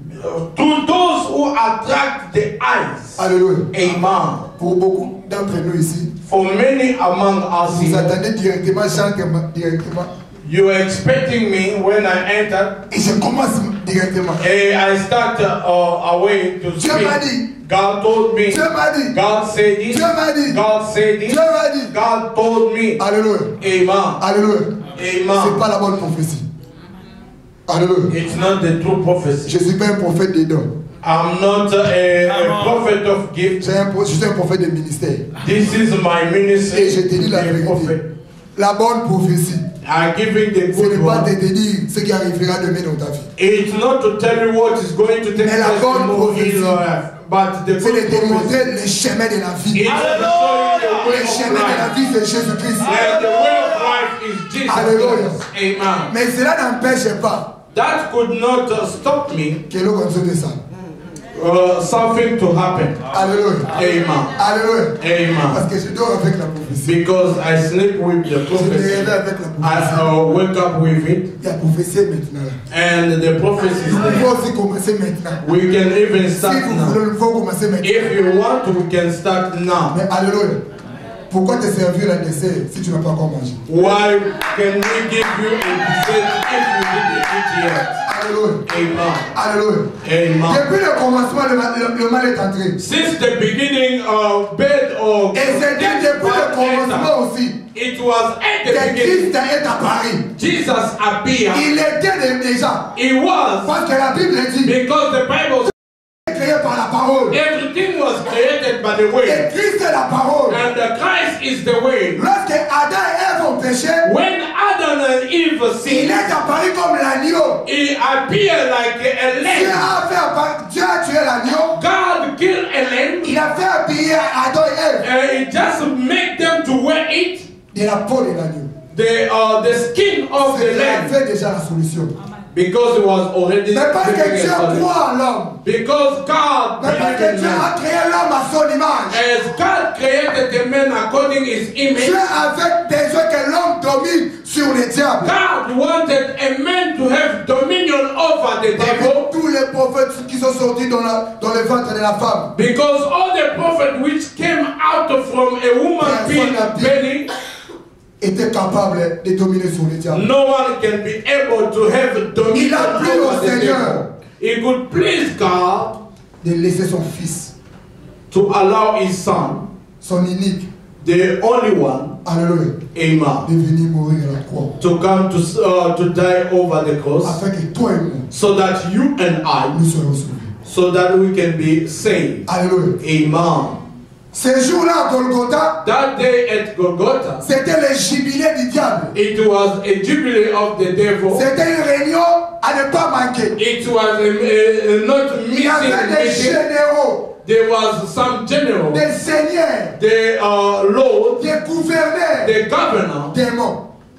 To those who attract the eyes. Alléluia. Amen. Pour beaucoup d'entre nous ici, For many among us vous here, attendez directement, j'entre directement. you were expecting me when I entered. Et je commence directement. I start away to Dieu m'a speak. dit, God told me. Dieu m'a dit, God said this. Dieu m'a dit, God said this. Dieu m'a dit. God told me. Alléluia. Amen. Alléluia. C'est Amen. pas la bonne prophétie. Alléluia. It's not the true prophecy. Je ne suis pas un prophète des dons. I'm not a prophet of gifts. Je suis un prophète de ministère. This is my ministry. Et je te dis la a vérité. prophet. La bonne prophétie, I'm giving the ce good n'est pas one. de te dire ce qui arrivera demain dans ta vie. It's not to tell you what is going to take Mais la place bonne tomorrow in prophétie, your life, but the C'est de good te prophecy montrer le chemin de la vie. is to show you the way Le of chemin de la life. vie, c'est Jésus-Christ. And the way of life is Jesus Hallelujah. Christ. Amen. Mais cela n'empêche pas That could not stop me que l'on continue ça. something to happen. Alléluia. Amen. Alléluia. Amen. Parce que je dors avec la prophétie. Because I sleep with the Je me prophecy. réveille avec la prophétie. I wake up with it. Il y a prophétie maintenant. And the prophecy is Vous there. pouvez aussi commencer maintenant. We can even Si start vous now. voulez, il faut commencer maintenant. If you want to, we can start now. Mais alléluia. Pourquoi te servir la dessert si tu n'as pas encore mangé? Why can we give you a dessert if you didn't eat yet? Alléluia. Amen. Alléluia. Amen. Depuis le commencement, le mal est entré. Since the beginning of bed or Et c'était depuis le commencement aussi it was at the que beginning. Christ est apparu. Jesus appeared. Il était déjà. He was Parce que la Bible dit because the Bible says créé par la parole. everything was created by the Et way. Christ est la parole. And the Christ is the way. Lorsque Adam et Ève ont péché, When Adam and Eve il sinned, est apparu comme l'agneau. he appeared like a lamb. Dieu a tué l'agneau. God killed a lamb Il a fait habiller Adam et Ève and he just make them to wear it, de la peau de l'agneau. the skin of the Il lamb, avait déjà la solution. because it was already Mais parce que giving Dieu a solution. croit en l'homme. Because God Mais parce que created Dieu man. a créé l'homme à son image. As God created the man according his image, Dieu avait besoin que l'homme domine sur le diable. God wanted a man to have dominion over the devil. Tous les prophètes qui sont sortis dans le ventre de la femme. Because all the prophets which came out from a woman's belly, Était capable de dominer sur le diable. no one can be able to have Il dominion a plu au over the Seigneur devil. He could please God de laisser son fils, to allow his son, son unique, the only one, alléluia, Amen, de venir mourir à la croix. to come to die over the cross, Afin que toi et moi, so that you and I, nous soyons sauvés. so that we can be saved. Alléluia. Amen. Ce jour-là à Golgotha, that day at Golgotha, c'était le jubilé du diable. it was a jubilee of the devil. C'était une réunion à ne pas manquer. It was not Il y avait des missing. généraux, There was some general, des seigneurs, the lord, des gouverneurs, the governor,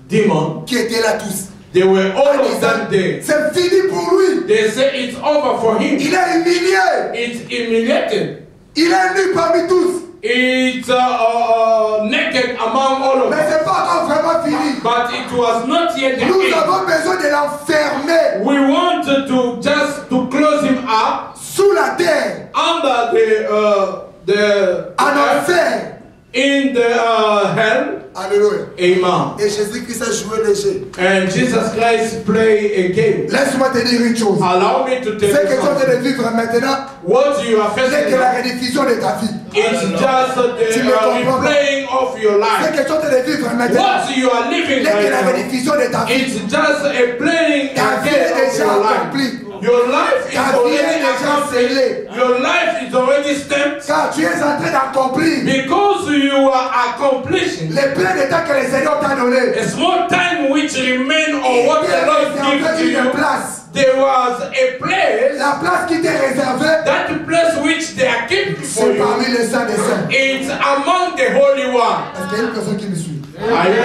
demon. qui étaient là tous. They were all of them there. C'est fini pour lui. They say it's over for him. Il est humilié. It's humiliated. Il est nu parmi tous. It's naked among all of Mais us. c'est pas encore vraiment fini. But it was not yet the Nous end. avons besoin de l'enfermer We wanted to just to close him up sous la terre, under the en enfer. in the hell. Alléluia. Amen. Et Jésus-Christ a joué le jeu. And Jesus Christ play a game. Laisse-moi te dire une chose. Allow me to tell Ce que tu es you en train something. de vivre maintenant, What you are c'est facing que la now, rediffusion de ta vie. it's just Tu the me comprends? replaying of your Ce life. que tu es en train de vivre maintenant, What you are living c'est que la right now, rediffusion de ta vie. it's just a playing Ta vie again est of déjà your life. accomplie. Your life is Ta vie already est déjà accomplished. scellée. Your life is already stamped Car tu es en train d'accomplir because you are accomplishing les pleins de temps que le Seigneur t'a donné. a small time which remain Il or what t'est the Lord gives to réservé une you. place. There was a place, La place qui t'est réservée, that place which they are keeping for c'est you. parmi les saints des saints. It's among the holy one. Est-ce qu'il y a une personne qui me suit? Are you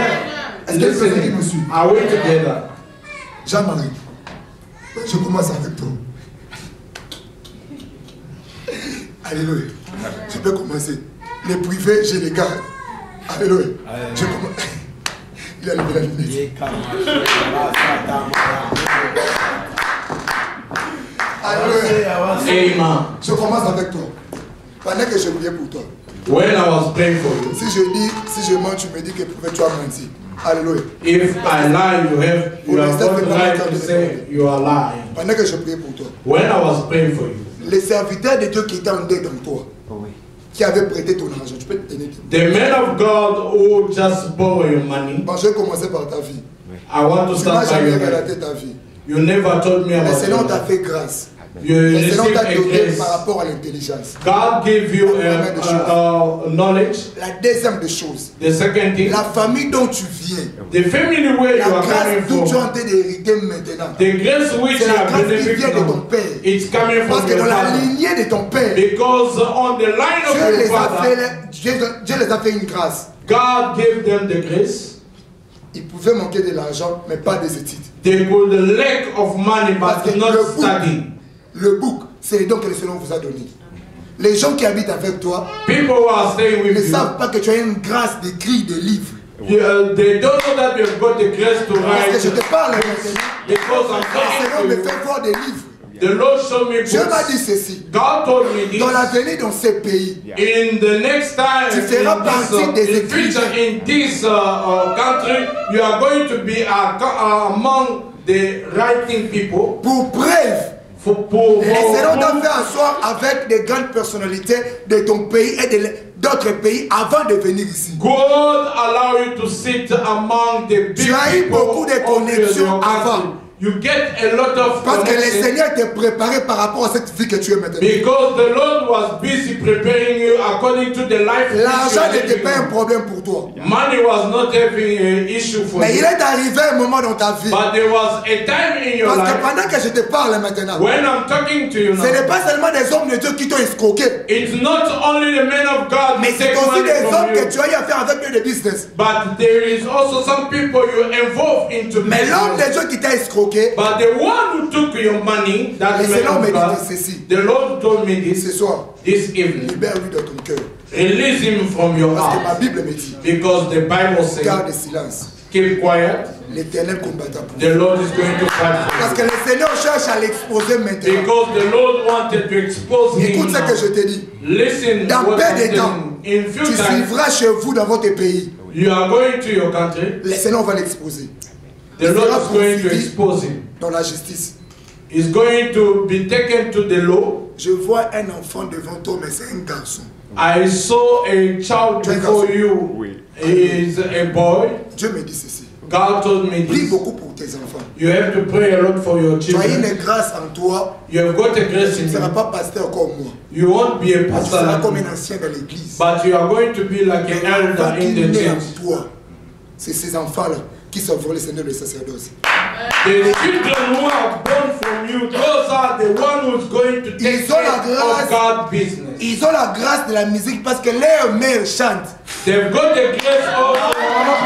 Est-ce qu'il y a une personne qui me listening? suit? Are we together? Jean-Marie, je commence avec toi. Alléluia. Je peux commencer. Les privés, je les garde. Alléluia. Je commence. Il a levé la lunette. Alléluia. Amen. Je commence avec toi. Pendant que je priais pour toi. When I was praying for you, Si je mens, tu me dis que tu as menti. Alléluia. if I lie, you have got the right to say you are lying. Pendant que je priais pour toi. When I was praying for you, Les serviteurs de Dieu qui étaient en dette dans toi, qui avaient prêté ton argent, tu peux te tenir. the men of God who just borrow your money, Bon, je vais commencer par ta vie. I want to Tu n'as start by jamais your life. relaté ta vie. You never told me Le about Seigneur your t'a life. fait grâce. You Le Seigneur received t'a a donné grace. par rapport à l'intelligence. God gave you knowledge. La deuxième des choses, The second thing, la famille dont tu viens, the family where la you are grâce coming dont tu es en from, train d'hériter maintenant, the grace which c'est you la are grâce qui benefiting vient de ton from, père. it's coming Parce from que your dans la father. lignée de ton père, Because on the line of Dieu your les a father, fait, Dieu les a fait une grâce. God gave them the grace. Ils pouvaient manquer de l'argent, mais pas des études. They could lack of money Parce but que not le bouc, studying. le bouc, c'est les dons que le Seigneur vous a donnés. Les gens qui habitent avec toi People who are staying ne with you, savent pas que tu as une grâce d'écrire des livres. they don't know that you've got the grace to Parce que write je te parle maintenant. because I'm Le Seigneur me talking to fait voir des livres. you. The Lord showed me Dieu m'a dit books. ceci. God told me this. Dans l'avenir, dans ces pays, In the next time, Tu feras partie des in future, in this country, you are going to be among the writing people. pour preuve, le Seigneur t'a fait asseoir avec des grandes personnalités de ton pays et d'autres pays avant de venir ici. God allow you to sit among the big Tu as eu people beaucoup de of connexions your country. avant. You get a lot of Parce que le connection Seigneur t'est préparé par rapport à cette vie que tu es maintenant. because the Lord was busy preparing you according to the life. L'argent you are n'était pas un living. problème pour toi. Money was not having an issue for Mais you. il est arrivé un moment dans ta vie. But there was a time in your Parce que life pendant que je te parle maintenant, when I'm talking to you ce now. n'est pas seulement des hommes de Dieu qui t'ont escroqué, It's not only the men of God mais who c'est take aussi money des from hommes que you, tu as eu à faire avec eux de business. but there is also some people you involve into Mais l'homme de business. Dieu qui t'a escroqué, But the one who took your money, that le man Seigneur me of God, dit ceci. the Lord told me Ce this soir, evening. libère-lui de ton cœur. Release him from your Parce que ma heart. Bible me dit, Because the Bible says, garde le silence. keep quiet, L'Éternel combattra pour the Lord is going to fight Parce for que you. le Seigneur cherche à l'exposer maintenant. Because the Lord wanted to expose him Écoute ce que je now. te dis. Listen Dans what peu I'm de temps, telling you. In tu few times, suivras chez vous dans votre pays. you are going to your country. Le Seigneur va l'exposer. The Il Lord sera is going to poursuivi expose him. dans la justice. Is going to be taken to the law. Je vois un enfant devant toi, mais c'est un garçon. I saw a child before you. He is a boy. Dieu me dit ceci. God told me Prie this. beaucoup pour tes enfants. You have to pray a lot for your Tu as children. une grâce en toi. You have got a grace Tu in ne seras you. pas pasteur comme moi. You won't be a Tu pastor, seras like comme me, un ancien de l'église. but you are going to be like an L'enfant elder qui in the naît church. en toi, c'est ces enfants-là qui sauveront le Seigneur de sacerdoce. The children who are born from you, those are the one who's going to take Ils ont la care grâce. of God's business. Ils ont la grâce de la musique parce que leur mère chante. They've got the grace of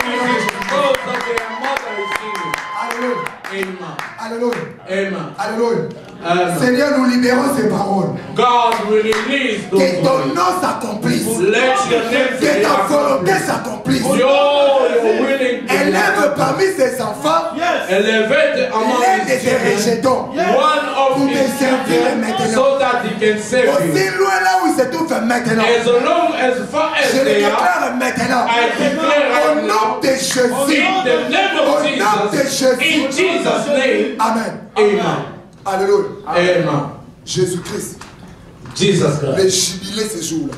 music because of their mother is singing. Alléluia. Amen. Alléluia. Amen. Alléluia. Amen. Seigneur, nous libérons ces paroles. God will release those Que ton words. nom s'accomplisse. Let your name Que be ta volonté accomplished. s'accomplisse. You're willing to Élève parmi ces enfants elevate among l'un de his tes children rejetons. one of Pour his te servir children maintenant. so that he can save Aussi you. loin là où il se trouve maintenant. As long as far as Je le they are, déclare maintenant. I declare Au right nom now, de Jésus. in the name Au of nom de Jesus, Jésus. in Jesus' name, Amen. amen. Alléluia. Amen. Jésus-Christ. Jesus Le Christ. jubilé ce jour-là.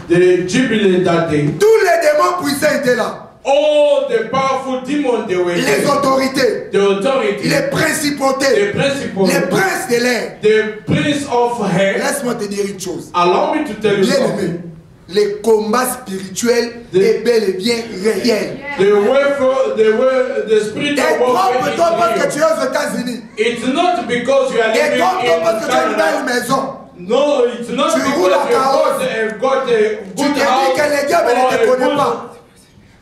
The jubilee that day, Tous les démons puissants étaient là. all the powerful demons they were Les there. autorités. The authority, Les principautés. the principal, Les princes de l'air. the prince of hair. Laisse-moi te dire une chose. Allow me to tell you Bien aimé, something. les combats spirituels est bel et bien réel. The spiritual Et trompe-toi parce que warfare tu es aux États-Unis. It's not because you are Et living trompe-toi in parce que tu as une belle Canada. maison. No, it's not Tu because roules à you've carrosse. got a Tu te good dis house que les diables ne te or a connaissent good... pas.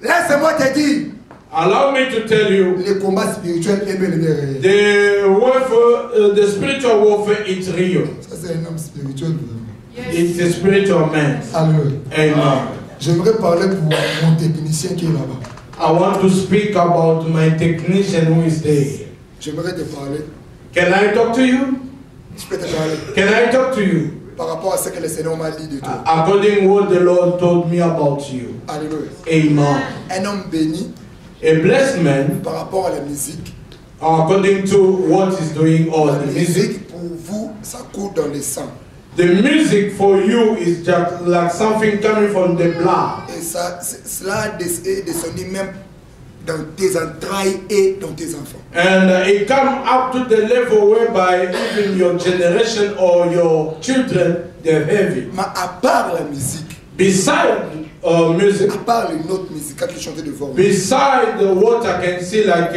Laisse-moi te dire, Allow me to tell you, les combats spirituels est bel et bien réel. the warfare, the spiritual warfare is real. Ça c'est un homme spirituel. It's a spiritual man. Alléluia. Amen. J'aimerais parler pour mon technicien qui est là-bas. I want to speak about my technician who is there. J'aimerais te parler. Can I talk to you? Je peux te parler Can I talk to you? par rapport à ce que le Seigneur m'a dit de toi. According what the Lord told me about you. Alléluia. Amen. Un homme béni A blessed man, par rapport à la musique. according to what he's doing or La the music. musique pour vous, ça coule dans le sang. The music for you is just like something coming from the blood. Et ça, cela est descendu même dans tes entrailles et dans tes enfants. And it come up to the level whereby even your generation or your children, they're heavy. Mais à part la musique, Beside music, à part les notes musicales qui chantaient devant, beside what I can see like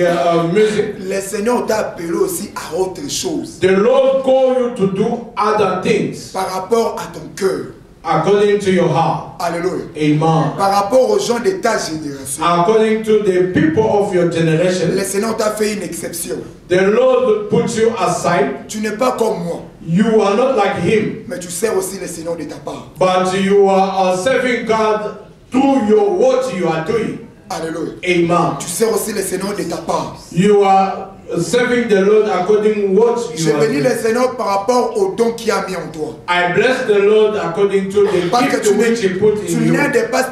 music, le Seigneur t'a appelé aussi à autre chose the Lord call you to do other things par rapport à ton cœur. according to your heart. Alléluia. Amen. Par rapport aux gens de ta génération, According to the people of your generation, le Seigneur t'a fait une exception. the Lord put you aside. Tu n'es pas comme moi, You are not like him, mais tu sers aussi le Seigneur de ta part. but you are serving God through your what you are doing. Alléluia. Amen. Tu sers aussi le Seigneur de ta part. You are serving the Lord according what Je you are bénis le doing. Seigneur par rapport au don qu'il a mis en toi. I bless the Lord according to the Parce que gift which He put tu in you.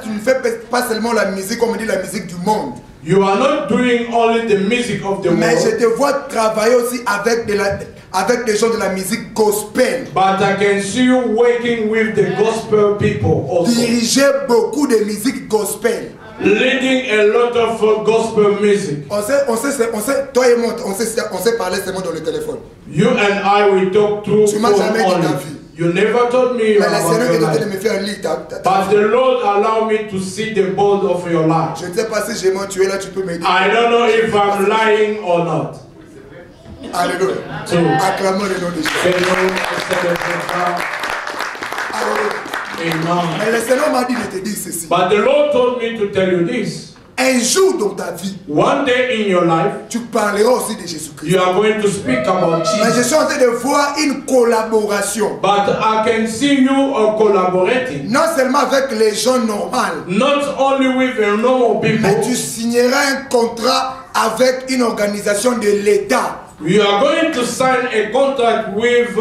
tu ne fais pas seulement la musique, comme on dit la musique du monde. You are not doing only the music of the Mais je world, te vois travailler aussi avec des gens de la musique gospel. but I can see you working with the gospel people also, Diriger beaucoup de musique gospel. leading a lot of gospel music. On sait, toi et moi, on sait parler seulement dans le téléphone. You and I will talk through Tu m'as phone jamais dit ta only. vie. You never told me Mais le about Seigneur your est en train de life. me faire lire ta But the Lord allow me to see the bold of your life. Je ne sais pas si j'ai menti, là tu peux m'aider. I don't know if I'm lying or not. Alléluia. So, Acclamons le nom de Jésus. can you celebrate that? Alléluia. Amen. Mais le Seigneur m'a dit de te dire ceci. But the Lord told me to tell you this. Un jour dans ta vie, One day in your life, tu parleras aussi de Jésus-Christ. you are going to speak about Mais je Jesus. suis en train de voir une collaboration. But I can see you collaborating. Non seulement avec les gens normaux, Not only with normal mais tu people, signeras un contrat avec une organisation de l'État. you are going to sign a contract with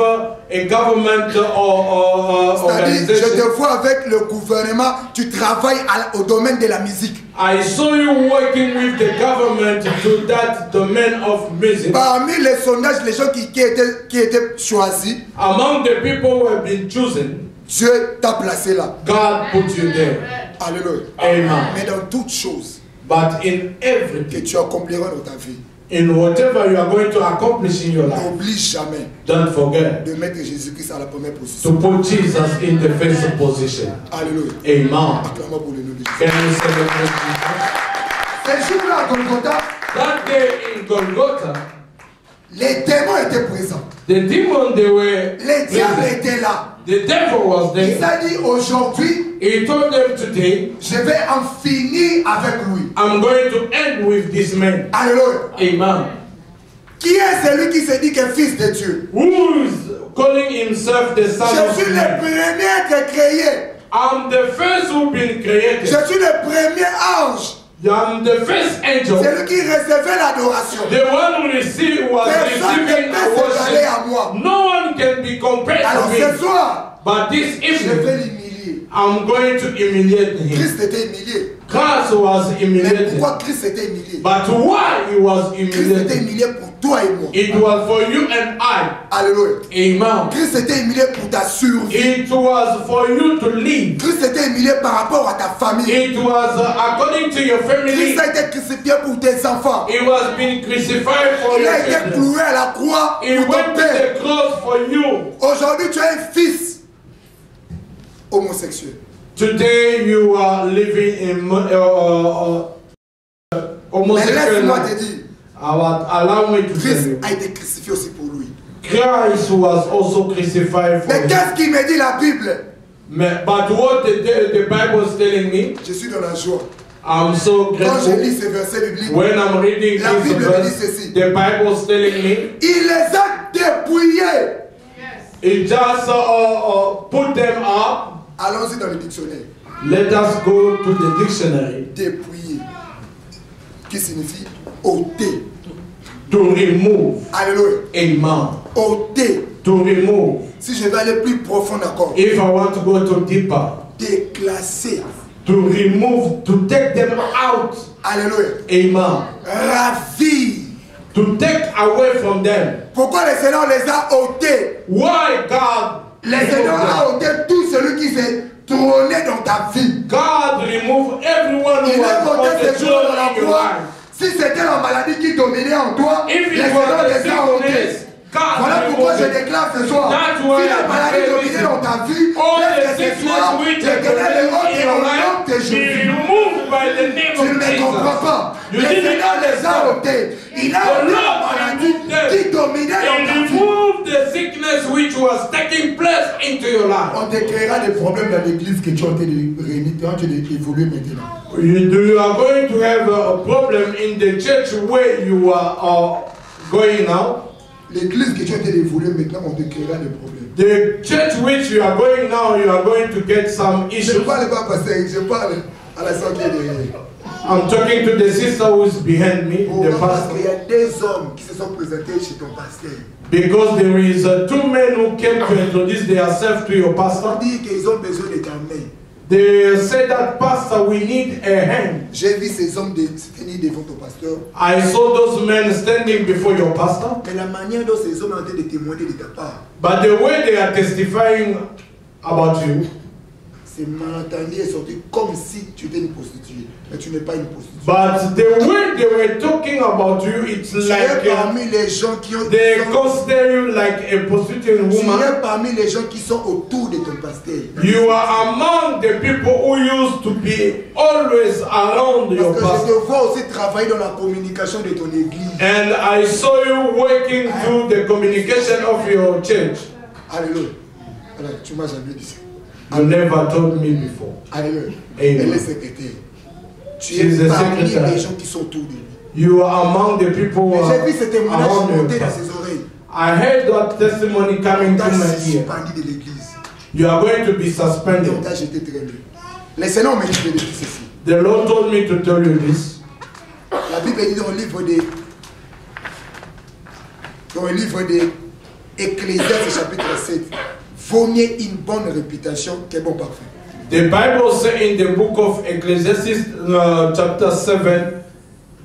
a government or C'est-à-dire, je organization. te vois avec le gouvernement, tu travailles au domaine de la musique. I saw you working with the government to that domain of music. Parmi les sondages, les gens qui étaient choisis, Among the people who have been chosen, Dieu t'a placé là. God put you there. Alléluia. Amen. Mais dans toutes choses, But in everything, que tu accompliras dans ta vie, in whatever you are going to accomplish in your life, n'oublie jamais don't forget de mettre Jésus-Christ à la première position. to put Jesus in the first position. Alléluia. Amen. Acclamons pour le nom de Jésus. Can we celebrate Jesus? Ce jour-là à Golgotha, That day in Golgotha, les démons étaient présents. the demon, they were Les diables present. étaient là. The devil was Il there. a dit aujourd'hui, He told them today, je vais en finir avec lui. I'm going to end with this man. Alléluia. Amen. Qui est celui qui se dit que fils de Dieu? Who is calling himself the son Je of suis le man? premier à être créé. I'm the first who been created. Je suis le premier ange. I'm the first angel. Celui qui recevait l'adoration. The one who received was Personne ne receiving peut a s'égaler worship. à moi. No one can be compared Alors to ce me. soir, But this je vais evening, l'humilier. I'm going to humiliate him. Christ était humilié. Christ was Mais humiliated. pourquoi Christ était humilié? But why he was Christ était humiliated? humilié pour toi et moi. It was for you and I. Alléluia. Amen. Christ était humilié pour ta survie. It was for you to live. Christ était humilié par rapport à ta famille. It was according to your family. Christ a été crucifié pour tes enfants. It was being crucified for Il your a été children. cloué à la croix He pour went ton to père. the cross for you. Aujourd'hui, tu es un fils homosexuel. Today you are living in Mais homosexual laisse-moi life. te dire, Allow me to tell Christ you. a été crucifié aussi pour lui. Christ was also crucified for Mais you. qu'est-ce qu'il me dit la Bible? But what the Bible is telling me, Je suis dans la joie. I'm so Quand je grateful. lis ces versets bibliques, When I'm reading La this Bible me dit verse, ceci. the Bible is telling me, il les a dépouillés. it just put them up. Allons-y dans le dictionnaire. Let us go to the dictionary. Dépouiller. Qui signifie ôter. To remove. Alléluia. Amen. Ôter. To remove. Si je vais aller plus profond encore. If I want to go to deeper. Déclasser. To remove, to take them out. Alléluia. Amen. Ravir. To take away from them. Pourquoi le Seigneur les a ôtés? Why God? Le Seigneur a ôté tout celui qui s'est trôné dans ta vie. God remove everyone Il who a was on ôté the ces jours dans throne la in your croix. life. Si c'était la maladie qui dominait en toi, le If it Seigneur was the les a ôtés. sickness, God Voilà pourquoi je removed it. déclare ce soir. That's why Si la maladie I dominait dans ta vie, all the laisse que ce sickness soir, which je are connais le haut in et your au nom life de be Jésus. removed by the name Tu ne of me comprends Jesus. pas. You Le didn't Seigneur les a understand. ôtés. Il a The ôté la Lord maladie removed them. qui dominait dans And ta vie. remove the sickness which was taking place into your life. On te créera des problèmes dans l'église que tu es en train de réunir, tu es en train d'évoluer maintenant. You are going to have a problem in the church where you are going now. L'église que tu es en train d'évoluer maintenant, on te créera des problèmes. The church which you are going now, you are going to get some Je issues. ne parle pas pasteur, je parle à la santé de I'm talking to the sister who is behind me, the parce qu'il y pastor. a des hommes qui se sont présentés chez ton pasteur. Because there is two men who came to introduce themselves to your On pastor. dit qu'ils ont besoin de ta main. They said that, Pastor, we need a hand. J'ai vu ces hommes se tenir devant ton pasteur. I saw those men standing before your pastor. Mais la manière dont ces hommes ont été de témoigner de ta part, But the way they are testifying about you, c'est malentendu et sorti comme si tu étais une prostituée. Mais tu n'es pas une prostituée. but the way they were talking about you, it's Tu es like parmi les gens qui ont... they consider you like a prostitute Tu woman. es parmi les gens qui sont autour de ton pasteur. You are among the people who used to be always around your Parce que je pastor. te vois aussi travailler dans la communication de ton église. And I saw you working through the communication of your church. Alléluia. Alors, tu m'as jamais dit ça. You never told me before. Alléluia. Amen. Elle est secrétaire. Tu She's es a parmi secretary. les gens qui sont autour de lui. You are among the people Mais j'ai vu ce témoignage around monter your dans pastor. ses oreilles. I heard that testimony coming On to t'a my ear. suspendu de l'église. You are going to be Et on suspended. t'a jeté très loin. Les Seigneurs me dit de dire ceci. The Lord told me to tell you this. La Bible dit dans le livre de Ecclésiaste chapitre 7, vaut mieux une bonne réputation qu'un bon parfum. The Bible says in the book of Ecclesiastes, chapter 7,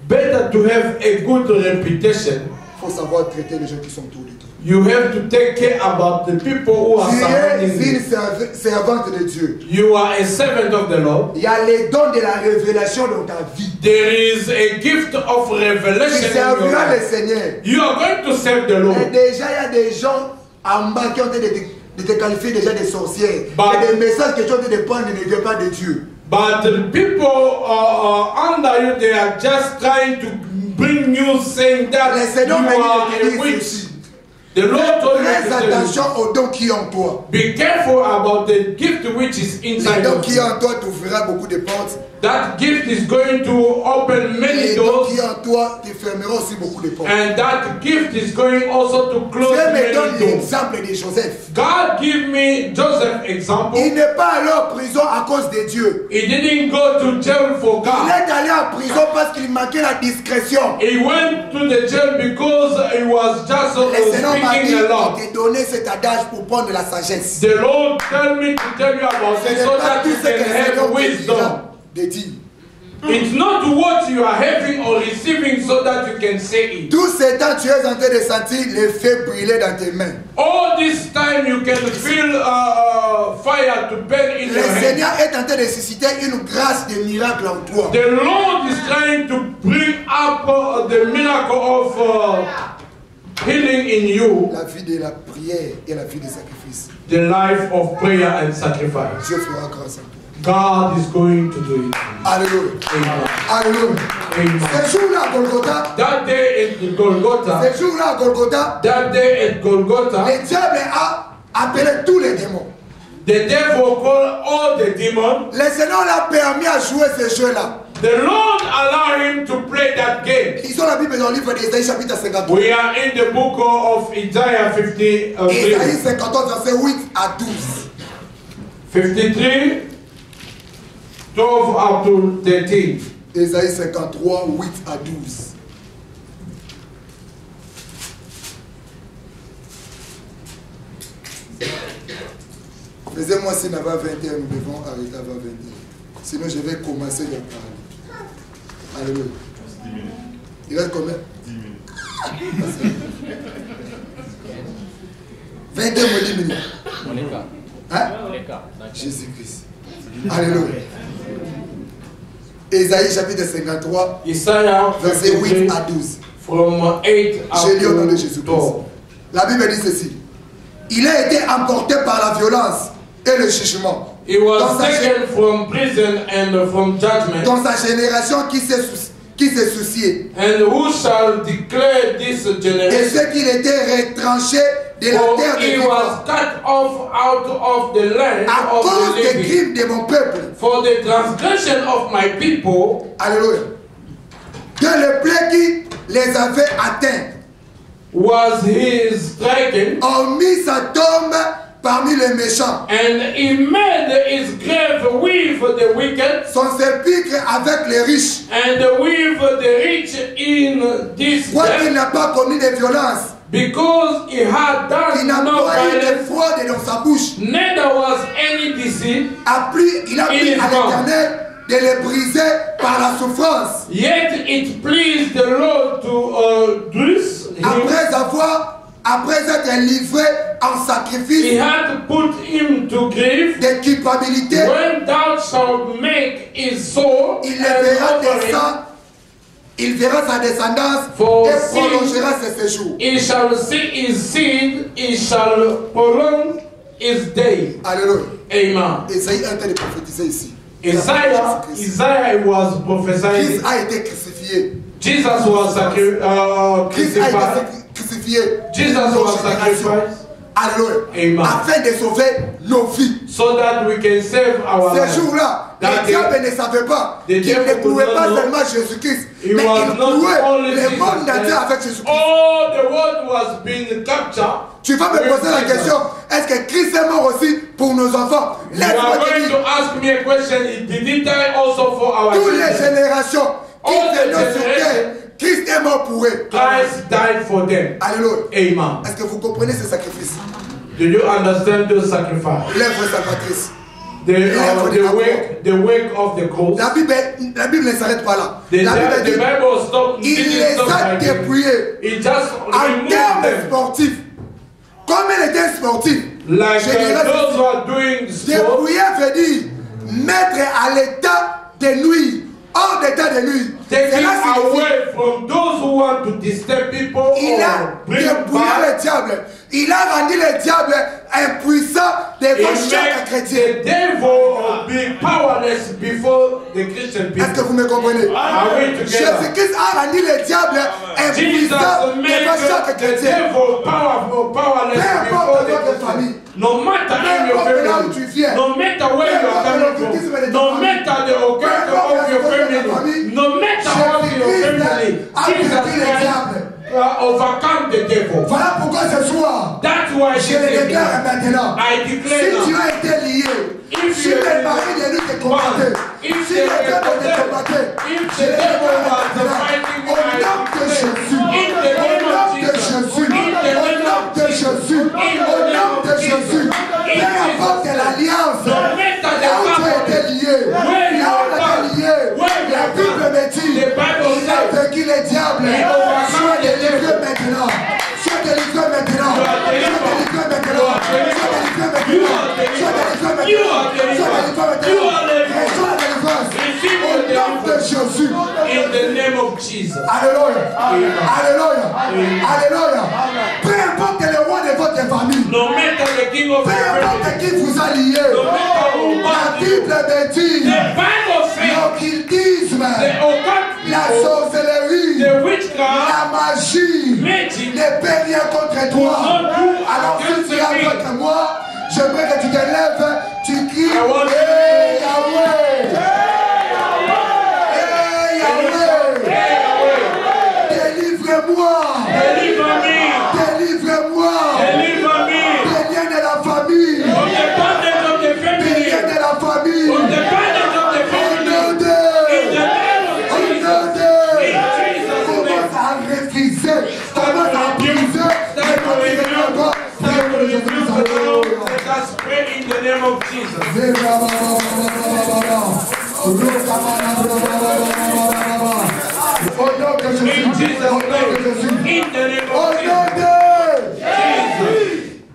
better to have a good reputation. Il faut savoir traiter les gens qui sont autour de toi. You have to take care about the people who are Tu surrounding es une you. servante de Dieu. You are a servant of the Lord. Il y a les dons de la révélation dans ta vie. There is a gift of Tu revelation in your serviras le life. Seigneur. You are going to serve the Et Lord. déjà, il y a des gens en bas qui ont été de te qualifier déjà de sorcières. But- Et des messages que tu as été de prendre ne viennent pas de Dieu. But the people under you, they are just trying to bring you saying that Le you Seigneur m'a are dit de a te dire witch. ceci. The Lord told me Fais to tell you, attention aux dons qui ont en toi. be careful about the gift which is Les inside dons of qui you. ont en toi t'ouvrira beaucoup de portes. That gift is going to open many Les dons doors, qui ont en toi te fermeront aussi beaucoup de portes. and that gift is going also to close Dieu me donne many doors. l'exemple de Joseph. God give me Joseph example. Il n'est pas allé en prison à cause de Dieu. He didn't go to jail for Il God. est allé en prison parce qu'il manquait la discrétion. He went to the jail because he was just Le Seigneur m'a dit speaking a de lot. te donner cet adage pour prendre de la sagesse. The Lord tell me to tell you about Ce it n'est so pas that tout you ce que can le Seigneur have te wisdom. dira de dire. It's not what you are having or receiving so that you can say it. Tout ce temps, tu es en train de sentir le feu brûler dans tes mains. All this time you can feel fire to burn in Le your hand. Seigneur est en train de susciter une grâce de miracle en toi. The Lord is trying to bring up the miracle of healing in you. La vie de la prière et la vie des sacrifices. The life of prayer and sacrifice. Dieu fera grâce en toi. God is going to do it. Alléluia. Amen. Alléluia. Amen. Ce jour-là à Golgotha, That day at Golgotha, ce jour-là à Golgotha, that day at Golgotha, le diable a appelé tous les démons. the devil called all the demons. Le Seigneur l'a permis à jouer ce jeu-là. The Lord allowed him to play that game. Ils ont la Bible dans le livre d'Ésaïe chapitre 53. We are in the book of Isaiah 53, Ésaïe 53 verset 8 à 12. 53, 12 up to 13. Ésaïe 53, 8 à 12. Faisez-moi signe avant 21, nous devons arrêter avant 21. Sinon, je vais commencer à parler. Alléluia. Il reste combien? 10 minutes. 22 minutes. Hein? Jésus-Christ. Alléluia. Ésaïe chapitre 53, Isaiah verset 8 53, à 12. from 8 Je lis au nom de up to Jésus-Christ. 12. La Bible dit ceci. Il a été emporté par la violence et le jugement. He was Dans sa, taken from prison and from judgment. dans sa génération qui s'est soucié. And who shall declare this Et generation? ce qu'il était retranché de la For terre he de was vivants cut off out of the land à of cause the des living. crimes de mon peuple. For the transgression of my people, Alléluia. Que le plaie qui les avait atteints was he stricken, ont mis sa tombe parmi les méchants. and he made his grave with the wicked, Son sépulcre avec les riches. and with the rich in this Quoiqu'il death, n'a pas commis de violence, because he had il done n'a no pas eu de violence, fraude dans sa bouche. neither was any deceit, Il a pris à l'Éternel de les briser par la souffrance. yet it pleased the Lord to bruise him. Après être livré en He sacrifice had put him to grief. de culpabilité, When thou shalt make his soul il an verra offering, il verra sa descendance For et sin. prolongera ses séjours. he shall see his seed, he shall prolong his day. Alléluia. Amen. Esaïe est en train de prophétiser ici. Isaiah was prophesying. Christ a été crucifié. Jesus was Christ a crucified. été crucifié. Jesus pour nos was générations. sacrificed. Alléluia. Amen. Afin de sauver nos vies. So that we can save our Ces lives. jours-là, That le diable ne savait pas the qu'il devil ne clouait could pas not know. seulement Jésus-Christ, He mais was il not clouait only le Jesus monde entier Christ. avec Jésus-Christ. All the world was being captured. Tu vas me with poser la Jesus. question, est-ce que Christ est mort aussi pour nos enfants? You Laisse-moi are te going dire, to ask me a question. Did he die also for our toutes les children? générations qui All the viennent sur terre, generations. Christ est mort pour eux. Christ died for them. Alléluia. Amen. Est-ce que vous comprenez ce sacrifice? Do you understand the sacrifice? L'œuvre salvatrice. The work of the cross. La Bible ne s'arrête pas là. The La Bible dit, Bible il didn't les stop a right there. dépouillés He just en removed termes them. sportifs. Comme il était sportif, Like je dirais those who are doing sport, dépouiller veut dire mettre à l'état de nuit, hors d'état de nuit. taking away from those who want to disturb people Il or a bring dépouillé back. le diable. Il a rendu le diable impuissant devant chaque It chrétien. makes the devil be powerless before the Christian Est-ce que people. vous me comprenez? Are we together? Jésus-Christ a rendu le diable Jesus impuissant made devant chaque the chrétien. devil powerless Peu before importe the votre Christian. famille. No matter in your importe là où tu family, viens. no matter where you are coming from, no matter the occasion of your family, no matter what your family, Jesus Christ overcome the devil. Voilà pourquoi ce soir, That's why je le déclare maintenant. I Si declare tu now, as été lié, if si you les maris de lui te combattaient, if si the les diables te combattaient, if je the le devil déclare was maintenant. fighting Au nom de Jésus, in the au name nom of de Jesus, Jésus, in the au name nom of de Jesus, Jésus, au nom de Jésus, peu importe l'alliance, là où tu as été lié, là où tu as été lié, la Bible me dit, il a vaincu les diables, sois délivré maintenant. Sois délivré maintenant. Sois délivré maintenant. Sois délivré maintenant. Sois délivré maintenant. Sois délivré maintenant. Reçois la délivrance. Au nom de Jésus. in the name of Jesus. Alléluia. Alléluia. Alléluia. Peu importe le roi de votre famille. No matter the king of Peu your family, importe qui vous a lié. no matter who La wants you, Bible me dit. the Bible says L'occultisme. the occult, La sorcellerie. the witchcraft, La magie. magic, Ne peut rien contre toi. Alors si tu es contre moi, j'aimerais que tu te lèves, tu cries, hey Yahweh, hey Yahweh, délivre-moi, délivre-moi, des liens de la famille, des liens de la famille, au nom de, commence à refuser, commence à briser, let us pray in the name of Jesus. In Jesus' name. In the name of Jesus.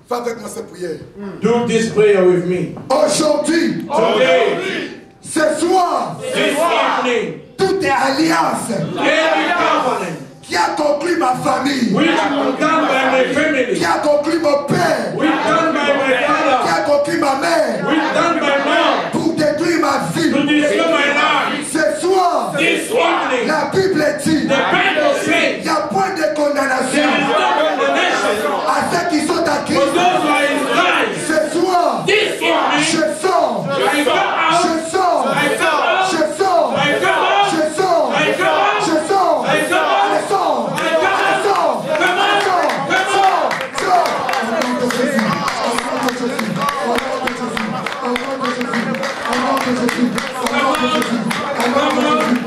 Fais avec moi cette prière. Do this prayer with me. Aujourd'hui, Today, ce soir, this evening, toute alliance every covenant qui a conclu ma famille, which was done by my qui family, a conclu mon père, which done by my qui father, a conclu ma mère, which done by mom, pour détruire ma to vie. destroy my life. Ce soir, This evening, la Bible dit, the Bible says il n'y a point de condamnation there is no condemnation à ceux qui sont à for Christ. those who are in Christ. Ce soir, This evening, je sors, I come out, je sors, I come out, je sors, I come out, je sors, I come out, je sors, I come out, allez sors, I come out, allez sors, come on, sors, come sors, on. sors. Au nom de Jésus, au nom de Jésus, au nom de Jésus, au nom de Jésus, au nom de Jésus, au nom de Jésus, au nom de Jésus,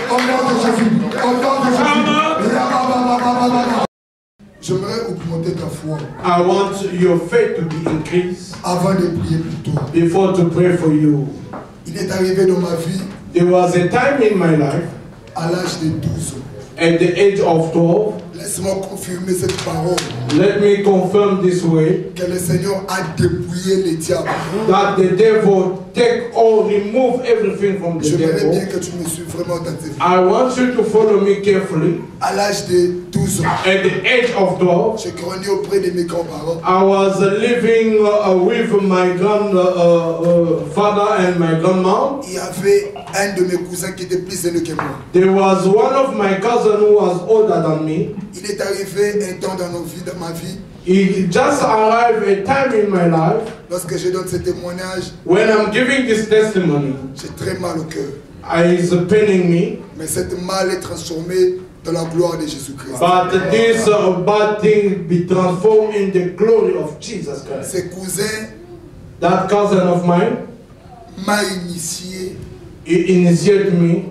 au nom de Jésus, au nom de Jésus. Rababababababa. J'aimerais augmenter ta foi I want your faith to be increased avant de prier pour toi. before to pray for you. Il est arrivé dans ma vie There was a time in my life à l'âge de 12 ans. at the age of 12. Laisse-moi confirmer cette parole Let me confirm this way que le Seigneur a dépouillé les diables. that the devil take or remove everything from the J'aimerais bien devil. que tu me suives vraiment attentivement. I want you to follow me carefully. À l'âge de 12 ans, At the age of 12, j'ai grandi auprès de mes grands-parents. I was living with my grandfather and my grandmom. Il y avait un de mes cousins qui était plus aîné que moi. There was one of my cousins who was older than me. Il est arrivé un temps dans nos vies, dans ma vie, He just arrived a time in my life lorsque je donne ce témoignage, when I'm giving this testimony. j'ai très mal au cœur. It's paining me, Mais cette mal est transformée dans la gloire de Jésus-Christ. but this bad thing be transformed in the glory of Jesus Christ. Ces cousins That cousin of mine, m'a initié he initiated me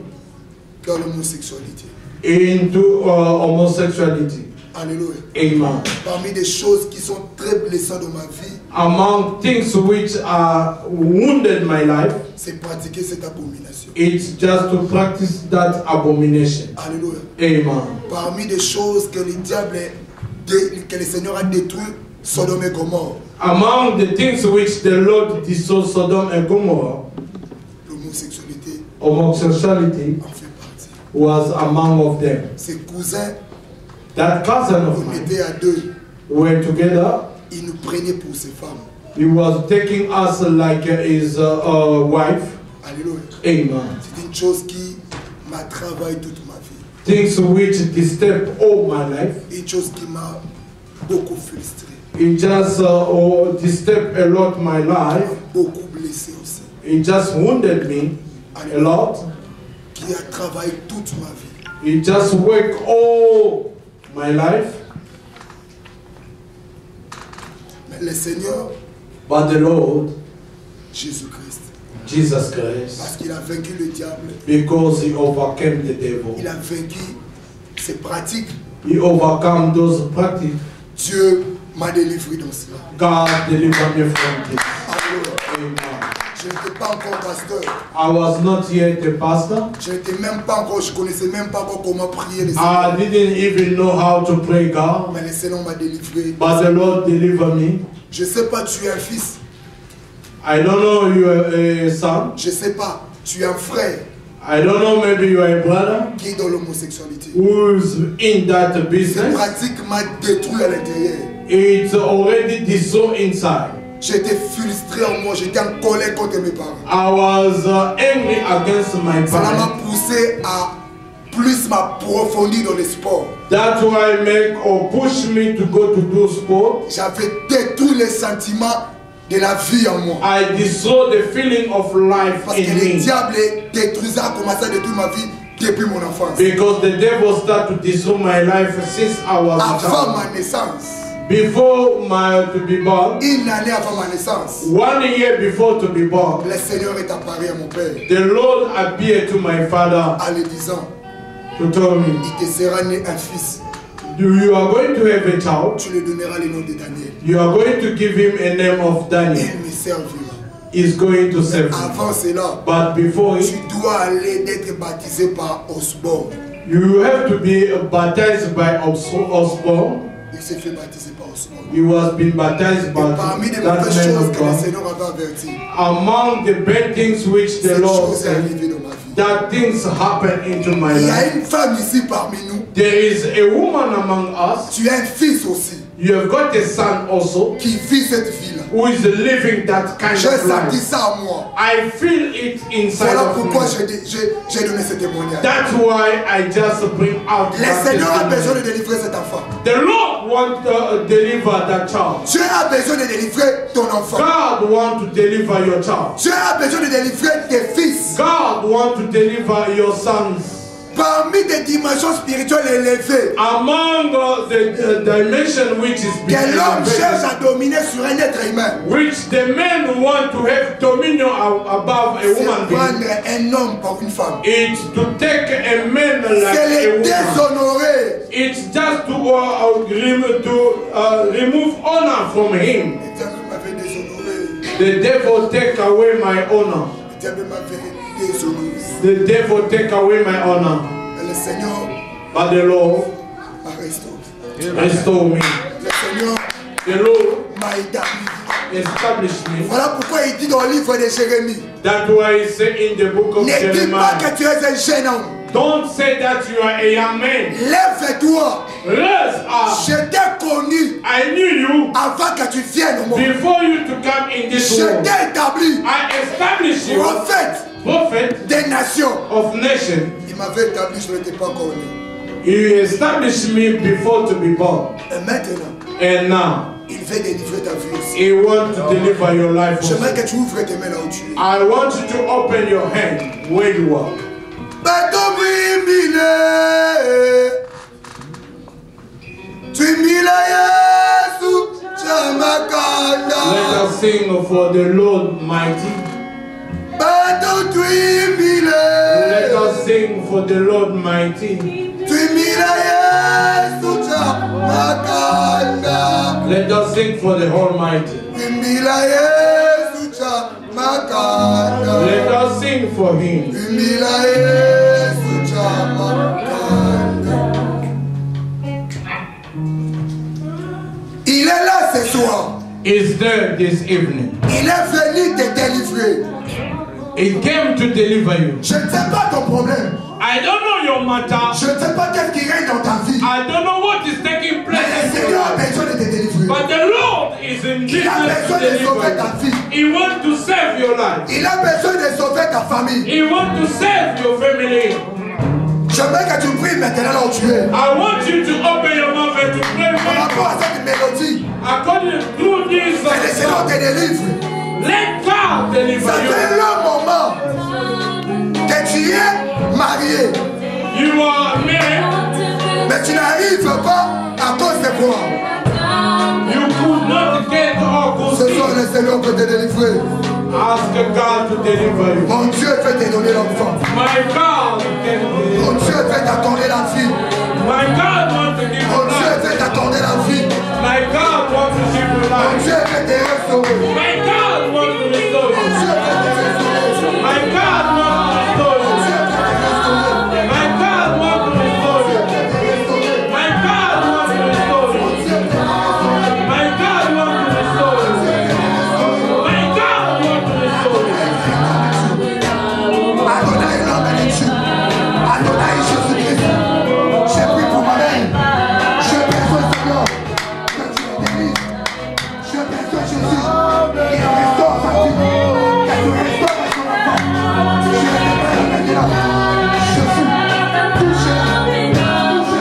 dans l'homosexualité. into homosexuality. Alléluia. Amen. Parmi des choses qui sont très blessantes dans ma vie, Among things which are wounded my life, c'est pratiquer cette abomination. it's just to practice that abomination. Alléluia. Amen. Parmi des choses que le diable que le Seigneur a détruit Sodome et Gomorrhe. Among the things which the Lord destroyed Sodom and Gomorrah, l'homosexualité homosexuality en fait partie. was among of them. Ses cousins, That cousin of on mine était à deux. were together. Il nous prenait pour ses femmes. He was taking us like his wife. Alléluia. Amen. C'est une chose qui m'a travaillé toute ma vie. Things which disturbed all my life. Une chose qui m'a beaucoup frustré. It just disturbed a lot my life. Beaucoup blessé aussi. It just wounded me a lot. Qui a travaillé toute ma vie. It just worked all my life. Mais le Seigneur, But the Lord, Jésus-Christ, Jesus Christ, parce qu'il a vaincu le diable, because he overcame the devil, il a vaincu ses pratiques. he overcome those practices. Dieu m'a délivré dans cela. God delivered me from this. Alléluia. Amen. Je n'étais pas encore pasteur. I was not yet a pastor. Je n'étais même pas encore, je connaissais même pas encore comment prier le I Seigneur. didn't even know how to pray God, Mais le Seigneur m'a délivré. but the Lord delivered me. Je ne sais pas, tu es un fils. I don't know you are a son. Je ne sais pas, tu es un frère I don't know, maybe you are a brother qui est dans l'homosexualité. who's in that Cette business. pratique m'a détruit à l'intérieur. It's already destroyed inside. J'étais frustré en moi, j'étais en colère contre mes parents. I was angry against my Cela parents. m'a poussé à plus m'approfondir dans les sports. That's why make or push me to go to do sport. J'avais détruit les sentiments de la vie en moi. I destroy the feeling of life Parce que in le me. diable détruisait, a commencé à détruire ma vie depuis mon enfance. Because the devil started to destroy my life since I was a Avant child. ma naissance, Before my to be born, une année avant ma naissance, 1 year before to be born, le Seigneur est apparu à mon père the Lord appeared to my father en lui disant, to tell me, il te sera né un fils. you are going to have a child. Tu lui donneras le nom de Daniel. You are going to give him a name of Daniel. Il me servira. He's going to serve you. Avant cela, But before tu it, dois aller d'être baptisé par Osborne. you have to be baptized by Osborne. Il s'est fait baptiser par Osborne. He was being baptized by Et parmi les that mauvaises man choses of que le God. Seigneur avait averti, Among the bad things which the cette Lord chose est said, arrivée dans ma vie. that things happen into my Il y a life. une femme ici parmi nous. There is a woman among us. Tu as un fils aussi You have got a son also qui vit cette vie-là. who is living that kind J'ai of senti life. ça en moi. I feel it inside Voilà of pourquoi me. j'ai donné ce témoignage. That's why I just bring out Le that Seigneur a besoin testimony. de délivrer cet enfant. The Lord wants to deliver that child. Dieu a besoin de délivrer ton enfant. God wants to deliver your child. Dieu a besoin de délivrer tes fils. God wants to deliver your sons. Parmi des dimensions spirituelles élevées, Among the dimension which is que l'homme cherche between à dominer sur un être humain, which the men want to have dominion above a c'est woman being. prendre un homme par une femme. It's to take a man like C'est a les woman. déshonorer. It's just to remove honor from him. Le diable m'avait déshonoré. The devil take away my honor. Le diable m'avait déshonoré. The devil take away my honor. Et le Seigneur But the Lord m'a restauré. restore me. Le Seigneur The Lord m'a établi. established me. Voilà pourquoi il dit dans le livre de Jérémie, That's why he said in the book of ne dis pas Jeremiah, que tu es un jeune homme. don't say that you are a young man. Lève-toi. Rise up. Je t'ai connu I knew you avant que tu viennes au monde. before you to come in this Je world. t'ai établi I established you prophète prophet des nations. of nation. Il m'avait établi, je n'étais pas encore né. He established me before to be born. Et maintenant, And now, il veut délivrer ta vie aussi. he wants to deliver your life also. J'aimerais que tu ouvres tes mains là où tu es. I want you to open your hand where you are. Let us sing for the Lord mighty. Let us sing for the Lord mighty. Let us sing for the Almighty. Let us sing for Him. is there this evening. Il est venu te délivrer. He came to deliver you. Je ne sais pas ton problème. I don't know your matter. Je ne sais pas qu'est-ce qui règne dans ta vie. I don't know what is taking place. Mais le Seigneur a besoin de te délivrer. But the Lord is in Il a business besoin to de sauver deliver ta you. vie. He wants to save your life. Il a besoin de sauver ta famille. He wants to save your family. J'aimerais que tu pries maintenant là où tu es. I want you to open your mouth and to pray Par for rapport à cette mélodie, according to this. que le Seigneur te délivre. Let God deliver Ça you. fait le moment que tu es marié, You are married. mais tu n'arrives pas à cause de quoi? You could not get all Ce soir, good. le Seigneur peut te délivrer. Ask God to deliver you. Mon Dieu peut te donner l'enfant. My God can Mon deliver. Dieu peut t'accorder la vie. My God wants to give Mon you Dieu life. peut t'accorder la vie. My God wants to give you Mon life. Dieu peut te restaurer. My God wants to restore Mon you. Dieu peut te restaurer. My God wants to restore Mon Dieu you. peut te restaurer. My God wants to restore you. Peut te restaurer. My God wants to restore you. Mon Dieu peut te restaurer. My God wants to restore you. My God wants to restore you. Adonai, l'homme de Dieu. Adonai, Jésus-Christ. J'ai pris pour moi-même. Je besoin, Seigneur, que tu me délivres. Je besoin, Jésus, qu'il restaure sa vie. Que tu restaures son enfant. Je te prie maintenant. Jésus, touche-la. Touche-la.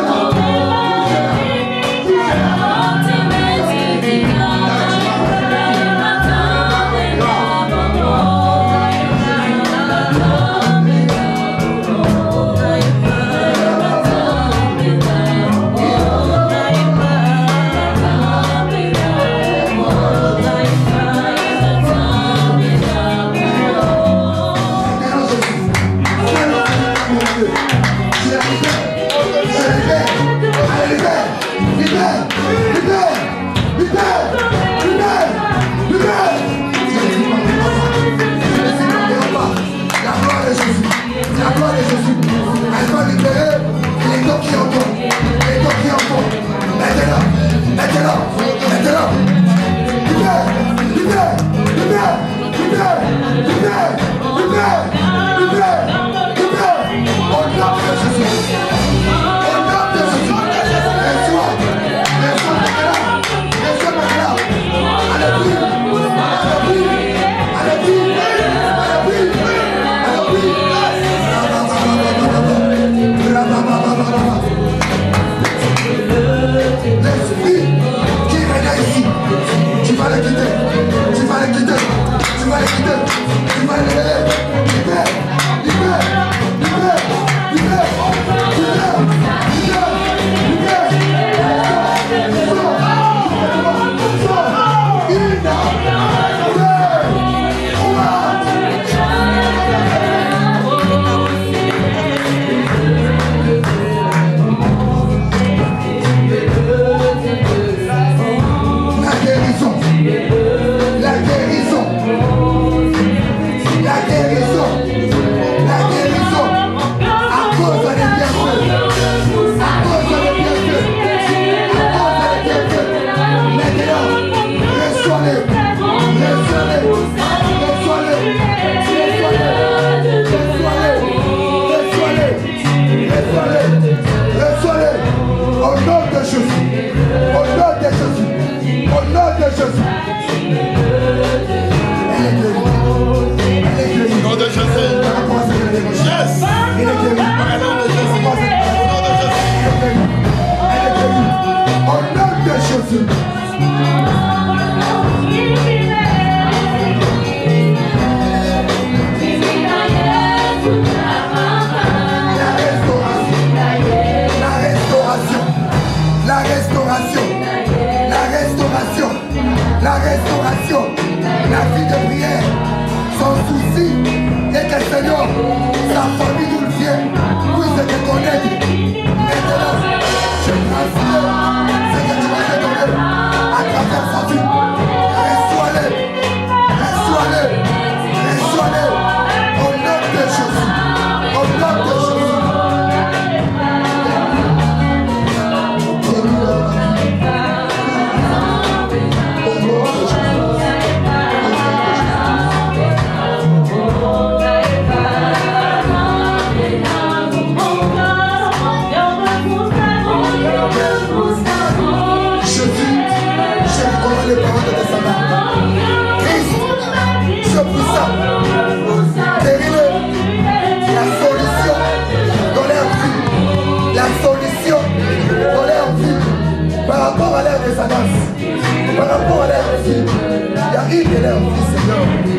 Au nom de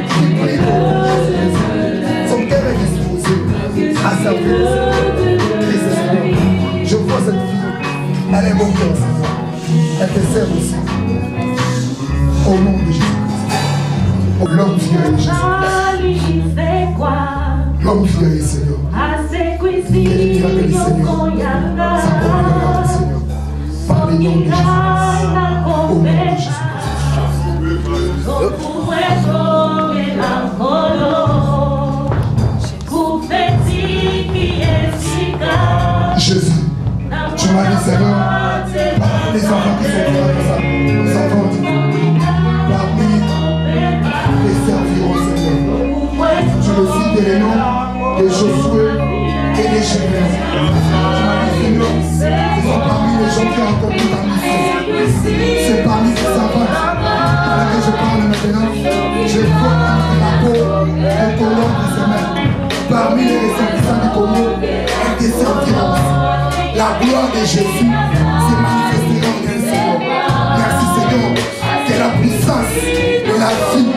qui prie pour Jésus. Son cœur est disposé à servir le Seigneur. Christ Seigneur. Je vois cette fille, elle est bon cœur, Seigneur. Elle te sert aussi. Au nom de Jésus-Christ. L'homme fier de Jésus-Christ. L'homme fier, Seigneur. Quel est le Seigneur? Ça comprend le Seigneur. Par le nom de Jésus-Christ. Au nom de Jésus-Christ. Jésus, tu m'as dit, Seigneur, les enfants qui sont là comme ça, les enfants parmi les serviront, Seigneur. Tu le cites les noms de Josué et de Jérémie. Tu m'as dit, Seigneur, ils sont parmi les gens qui ont accompli ta mission. C'est parmi ces servantes à laquelle je parle maintenant. Je vois la peau et colombe de ses mains. Parmi les ressortissants du Congo, elle te servira aussi. La gloire de Jésus s'est manifestée en elle, Seigneur. Merci, Seigneur. C'est la puissance de la vie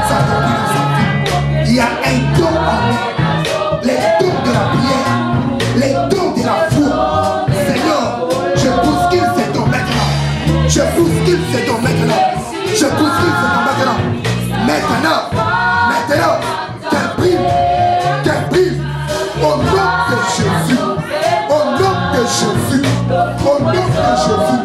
s'accomplit dans sa vie. Il y a un don en nous. Les dons de la prière, les dons de la foi. Seigneur, je bouscule ces dons maintenant. Je bouscule ces dons maintenant. Je bouscule ces dons maintenant. Maintenant, qu'elle brille. Au nom de Jésus, au nom de Jésus, au nom de Jésus.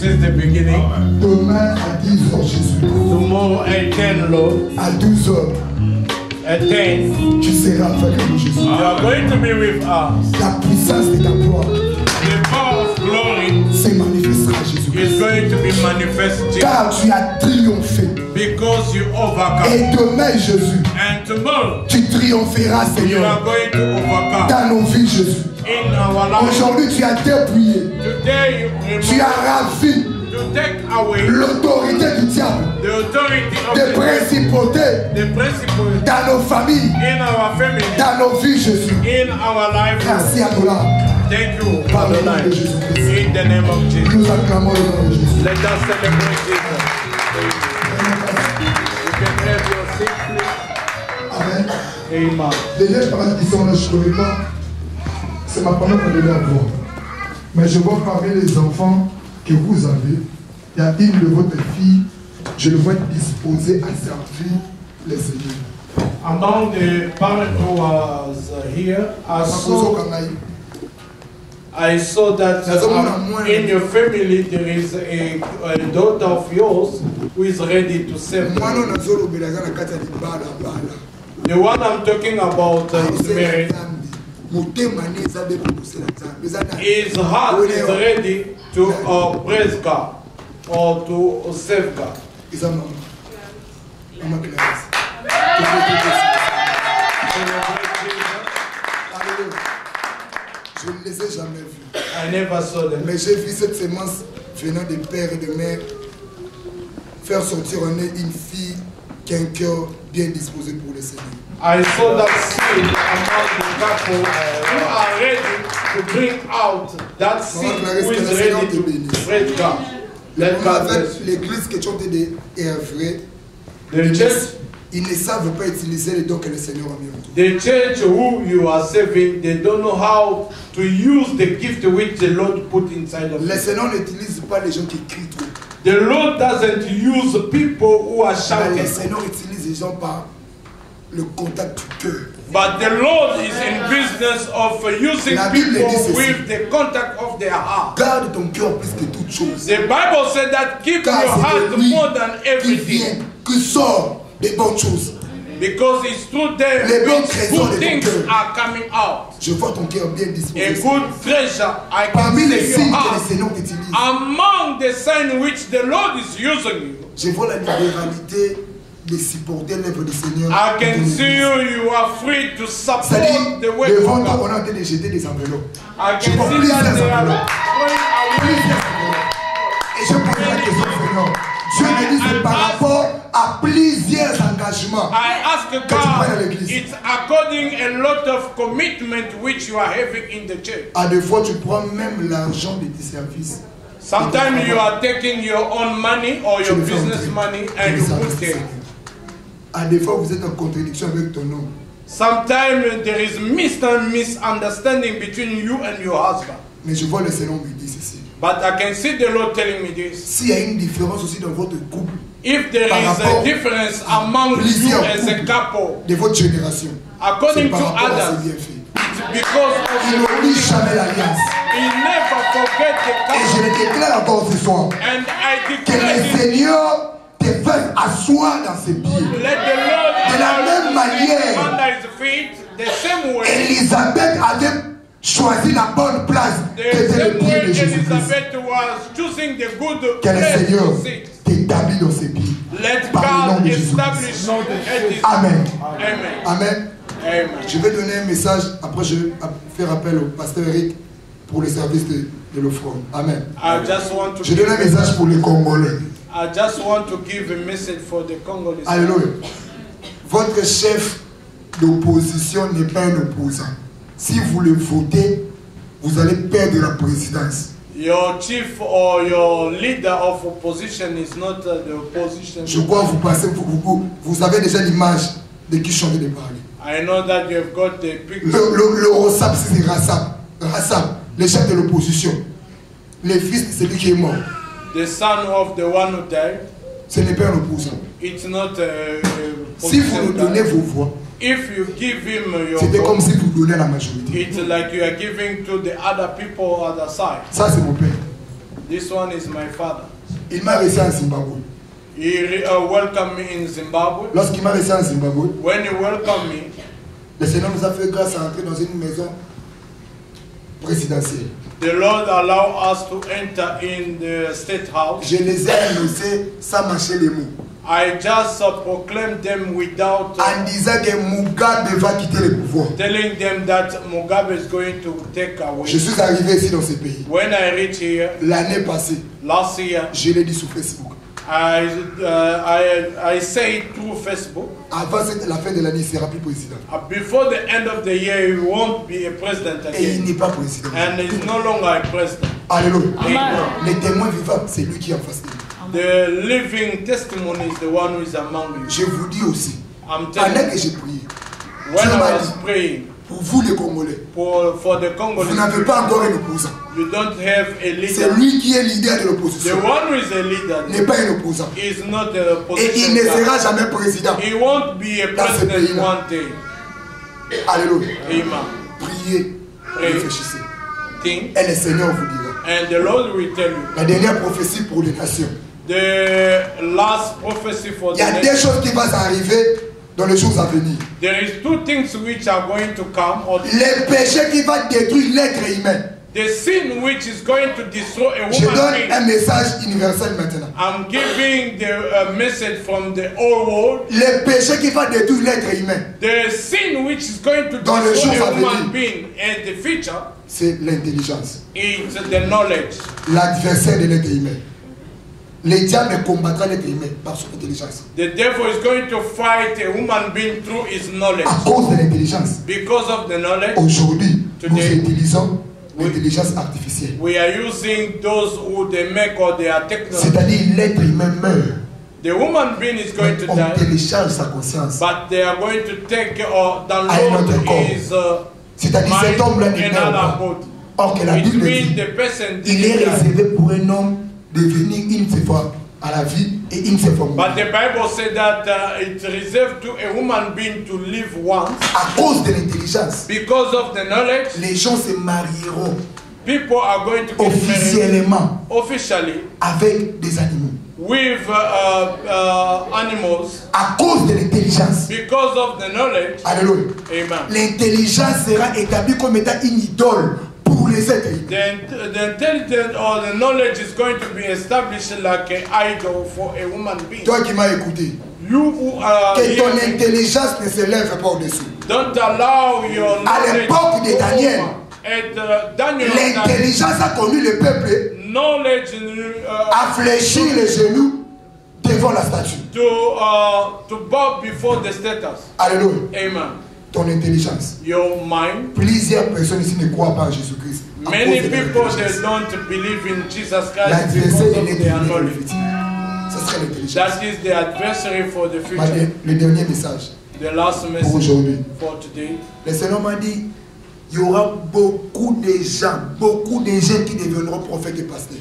The beginning. Demain à 10h, Jésus. Tomorrow at 10, Lord. À 12h. At 10. Tu seras avec nous, Jésus. You are going to be with us. La puissance de ta gloire. The power of glory se manifestera, Jésus. Is going to be manifested. Car tu as triomphé. Because you overcome. Et demain, Jésus. And tomorrow. Tu triompheras, Seigneur. You are going to overcome. Dans nos vies, Jésus. In our life. Aujourd'hui, tu as dépouillé. Today you tu as ravi. To take away l'autorité du diable, des principautés dans nos familles, dans nos vies, Jésus. Merci à nous là. Thank you par le nom de Jésus-Christ. In the name of Jesus. Nous acclamons le nom de Jésus. Let us celebrate Jesus. You can have your seat, please. Amen. Amen. Dernière parole qui sont là, je ne connais pas. C'est ma parole qu'on devait avoir. Mais je vois parmi les enfants que vous avez, il y a une de votre filles, je le vois disposée à servir les Seigneurs. Among the parents who was here, I saw that in your family there is a daughter of yours who is ready to serve. The one I'm talking about is married. His heart is ready to praise God or to serve God. Je ne les ai jamais vus. I never saw them. Mais j'ai vu cette sémence venant des pères et des mères faire sortir en elle une fille qui a un cœur bien disposé pour le Seigneur. I saw that seed among the couple who are ready to bring out that seed who is ready to praise God. Let God bless you. L'église que tu as est vrai. The church, ils ne savent pas utiliser les dons que le Seigneur a mis en toi. The church who you are serving, they don't know how to use the gift which the Lord put inside of you. Le Seigneur n'utilise pas les gens qui crient trop. The Lord doesn't use people who are shouting. Le Seigneur utilise les gens par le contact du cœur. But the Lord is in business of using people with the contact of their heart. Garde ton cœur plus que toute chose. The Bible said that keep your heart more than everything. Qui sort des bonnes choses. Because it's through them good things are coming out. Je vois ton cœur bien disposé. A good treasure, I can see your heart. Among the signs which the Lord is using you, je vois la libéralité de supporter l'œuvre du Seigneur. I can see you are free to support C'est-à-dire, the way devant of toi, God. on est en train de jeter des enveloppes. I Je can vois see plusieurs that they are enveloppes. throwing away. Et je pose la question, Seigneur. Dieu me dit c'est par rapport à plusieurs engagements. I ask tu prends dans God, l'église. it's according a lot of commitment which you are having in the church. À des fois, tu prends même l'argent de tes services. Sometimes you are taking your own money or Tu your le fais business entrer. money Tu and le you fais put entrer. it. À des fois, vous êtes en contradiction avec ton nom. Sometimes there is misunderstanding between you and your husband. Mais je vois le Seigneur me dire ceci. But I can see the Lord telling me this. S'il y a une différence aussi dans votre couple, If there Par is rapport a difference among you plusieurs as a couples couple, de votre génération, c'est according par to rapport à others, ses bienfaits. it's because of Il n'oublie jamais l'alliance. he never forget the Et je couple. le déclare encore ce soir. And I Que declare le this, Seigneur te fasse asseoir dans ses pieds. let the Lord De la même manière, under his feet, the same way, Élisabeth avait choisi la bonne place qui the était le same pied way de Jésus-Christ. Elizabeth was choosing the good Que le place Seigneur to sit. t'établit dans ses pieds. Let Par le nom God de Jésus. establish at his Amen. Amen. Amen. Amen. Je vais donner un message, après je vais faire appel au pasteur Eric pour le service de l'offrande. Amen. I just want to Je donne un message pour les Congolais. I just want to give a message for the Congolese. Alléluia. Votre chef d'opposition n'est pas un opposant. Si vous le votez, vous allez perdre la présidence. Your chief or your leader of opposition is not the opposition. Je crois que vous passez, vous avez déjà l'image de qui je suis en train de parler. I know that you have got the picture. Le Rossab, c'est Rassab. Rassab, le chef de l'opposition. Le fils de celui qui est mort. The son of the one who died. Ce n'est pas un opposant. It's not a Si vous nous opposition donnez guy. vos voix, If you give him your c'était comme vote, si vous donnez la majorité. it's like you are giving to the other people other side. Ça, c'est mon père. This one is my father. Il m'a reçu en Zimbabwe. He welcomed me in Zimbabwe. Lorsqu'il m'a reçu en Zimbabwe, When he welcomed me, le Seigneur nous a fait grâce à entrer dans une maison présidentielle. the Lord allowed us to enter in the state house. Je les ai annoncés sans mâcher les mots. I just proclaimed them without En disant que Mugabe va quitter le pouvoir. telling them that Mugabe is going to take away. Je suis arrivé ici dans ce pays. When I reached here L'année passée, last year, je l'ai dit sur Facebook. I say through Facebook, Avant la fin de l'année, il ne sera plus président. before the end of the year, he won't be a president Et il again. n'est pas président. And he's no longer a president. Alléluia. Amen. Les témoins vivants, c'est lui qui est en face de lui. The living testimony is the one who is among you. Je vous dis aussi, I'm telling pendant que you, j'ai prié, when Dieu I m'a was dit, praying pour vous les Congolais, for the vous Congolese, n'avez pas encore un opposant. you don't have a C'est leader. lui qui est leader de The l'opposition. one who is a leader Il n'est pas un opposant. is not a Et il position ne guy. sera jamais président. He won't be a Dans ce president pays-là. one day. Alléluia. Amen. Priez, Pray. réfléchissez. Think, Et le Seigneur vous dira. and the Lord will tell you. La dernière prophétie pour les nations. The last prophecy for Il y the a des next. choses qui vont arriver dans les jours à venir. There is two things which are going to come, or Les péchés qui vont détruire l'être humain. the sin which is going to destroy a Je woman donne being. un message universel maintenant. I'm giving the message from the old world. Les péchés qui vont détruire l'être humain, The sin which is going to Dans les destroy jours a à woman venir. being in the future c'est l'intelligence. is the knowledge. L'adversaire de l'être humain. Le diable combattra l'être humain par son intelligence. The devil is going to fight a woman being through his knowledge. À cause de l'intelligence. Because of the knowledge, Aujourd'hui, nous Today, utilisons l'intelligence artificielle. we are using those who they make or they are technology. C'est-à-dire l'être humain meurt. The woman being is going to On die, télécharge sa conscience. but they are going to take or À un autre corps. download his C'est-à-dire cet homme-là mind n'est in pas another encore. body. Or que la It Bible means dit, the person il est didn't die. réservé pour un homme de venir une seule fois à la vie et une seule fois But mourir. the Bible said that it's reserved to a woman being to live once. À cause de l'intelligence, Because of the knowledge, les gens se marieront people are going to get married officiellement officially avec des animaux. with animals À cause de l'intelligence. because of the knowledge. Alléluia. Amen. L'intelligence sera établie comme étant une idole pour les êtres humains. The intelligence or the knowledge is going to be established like an idol for a woman being. Toi qui m'as écouté, que ton intelligence ne se lève pas au-dessus. Don't allow your À knowledge l'époque de Daniel, Daniel l'intelligence a conduit le peuple à fléchir les genoux devant la statue. to bow before the status. Alléluia. Amen. Ton intelligence. Your mind. Plusieurs personnes ici ne croient pas en Jésus-Christ. Many people they don't believe in Jesus Christ L'adversaire because est of their knowledge. Ce serait l'intelligence. That is the adversary for the future. Le dernier message The last pour message aujourd'hui. for today. Le Seigneur m'a dit, il y aura beaucoup de gens qui deviendront prophètes et pasteurs.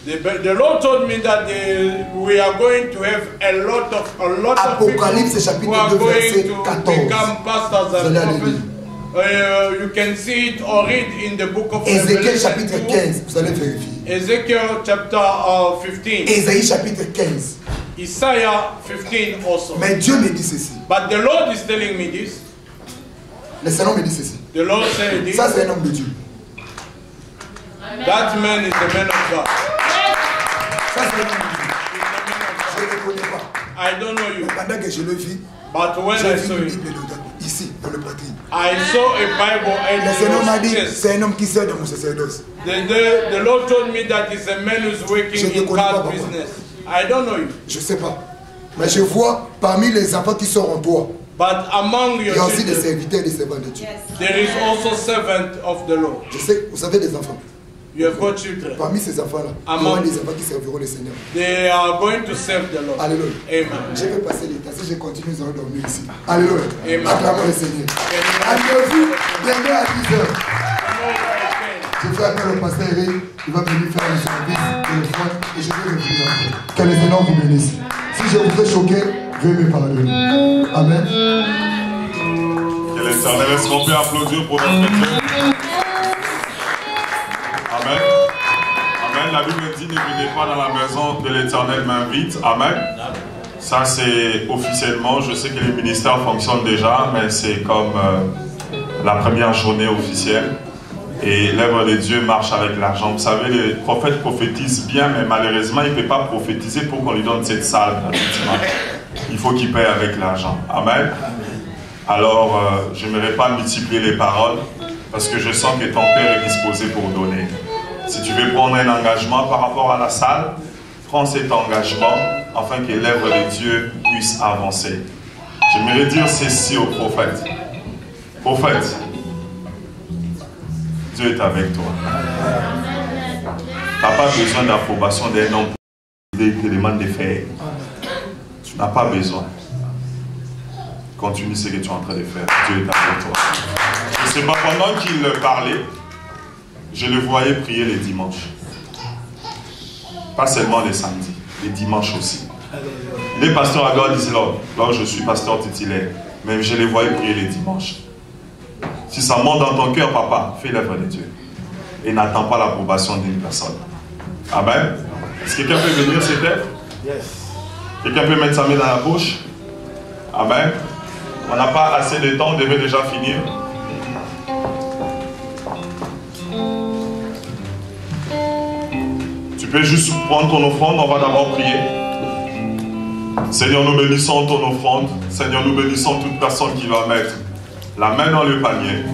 The Lord told me that we are going to have a lot of Apocalypse people who chapitre are 2 going verset to 14. become pastors and prophets. You can see it or read in the book of Ézéchiel Revelation chapitre 15, vous allez vérifier. Ezekiel chapter 15. Ésaïe chapitre 15. Isaiah 15 also. Mais Dieu me dit ceci. But the Lord is telling me this. Le Seigneur me dit ceci. The Lord said this. Ça c'est un homme de Dieu. That man is the man of God. Ça c'est un homme de Dieu. Je ne le connais pas. I don't know you. Pendant que je le vis, But when j'ai I vu saw une it, Bible ici, dans le poitrine. I saw a Bible and Le Seigneur m'a dit, it was c'est un homme qui sert dans mon sacerdoce. the Lord told me that it's a man who's Je working ne in connais pas, car papa. business. I don't know you. Je ne sais pas. Mais je vois parmi les enfants qui sont en toi, But among il your y a aussi des children, serviteurs et des servants de Dieu. there is also servant of the Lord. Je sais, vous avez des enfants. You have got children. Parmi ces enfants-là, il y aura des enfants qui serviront le Seigneur. They are going to serve the Lord. Alléluia. Amen. Je vais passer l'état. Si je continue, nous allons dormir ici. Alléluia. Amen. Acclamons le Seigneur. Allez-vous, demain à 10h. Je fais appel au pasteur Eric. Il va venir faire un service téléphone et je vais revenir après. Que le Seigneur vous bénisse. Si je vous ai choqué, veuillez me pardonner. Amen. Que l'Éternel, est-ce qu'on peut applaudir pour notre Dieu? Amen. Amen. La Bible dit, ne venez pas dans la maison que l'Éternel m'invite. Amen. Ça, c'est officiellement, je sais que les ministères fonctionnent déjà, mais c'est comme la première journée officielle. Et l'œuvre de Dieu marche avec l'argent. Vous savez, les prophètes prophétisent bien, mais malheureusement, il ne peut pas prophétiser pour qu'on lui donne cette salle. Il faut qu'il paye avec l'argent. Amen. Alors, je n'aimerais pas multiplier les paroles, parce que je sens que ton cœur est disposé pour donner. Si tu veux prendre un engagement par rapport à la salle, prends cet engagement afin que l'œuvre de Dieu puisse avancer. J'aimerais dire ceci au prophète. Prophète, Dieu est avec toi. Tu n'as pas besoin d'approbation d'un homme qui te demande de faire. Tu n'as pas besoin. Continue ce que tu es en train de faire. Dieu est avec toi. Je ne sais pas, pendant qu'il parlait, je le voyais prier les dimanches. Pas seulement les samedis, les dimanches aussi. Les pasteurs à God disent là où je suis pasteur titulaire, mais je les voyais prier les dimanches. Si ça monte dans ton cœur, papa, fais l'œuvre de Dieu. Et n'attends pas l'approbation d'une personne. Amen. Est-ce que quelqu'un peut venir, s'il te plaît? Quelqu'un peut mettre sa main dans la bouche? Amen. On n'a pas assez de temps, on devait déjà finir. Tu peux juste prendre ton offrande, on va d'abord prier. Seigneur, nous bénissons ton offrande. Seigneur, nous bénissons toute personne qui va mettre la main dans le panier.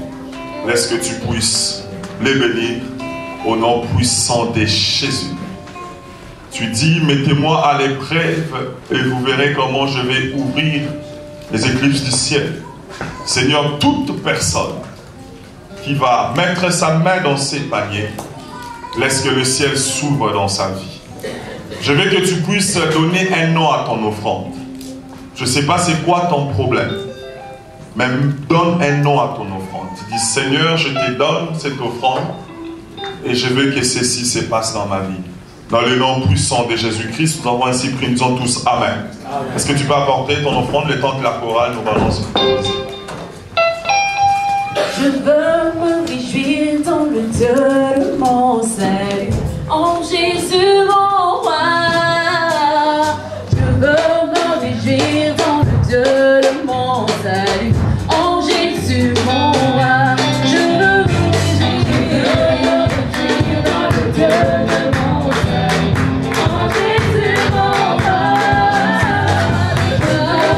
Laisse que tu puisses les bénir au nom puissant de Jésus. Tu dis, mettez-moi à l'épreuve et vous verrez comment je vais ouvrir les éclipses du ciel. Seigneur, toute personne qui va mettre sa main dans ces paniers, laisse que le ciel s'ouvre dans sa vie. Je veux que tu puisses donner un nom à ton offrande. Je ne sais pas c'est quoi ton problème, mais donne un nom à ton offrande. Tu dis, Seigneur, je te donne cette offrande et je veux que ceci se passe dans ma vie. Dans le nom puissant de Jésus-Christ, nous avons ainsi prié, nous disons tous Amen. Est-ce que tu peux apporter ton offrande le temps que la chorale nous balance? Je veux me réjouir dans le Dieu de mon salut, en Jésus mon roi. Je veux me réjouir dans le Dieu de mon salut, en Jésus mon roi. Je veux me réjouir dans le Dieu de mon salut, en Jésus mon roi. Je veux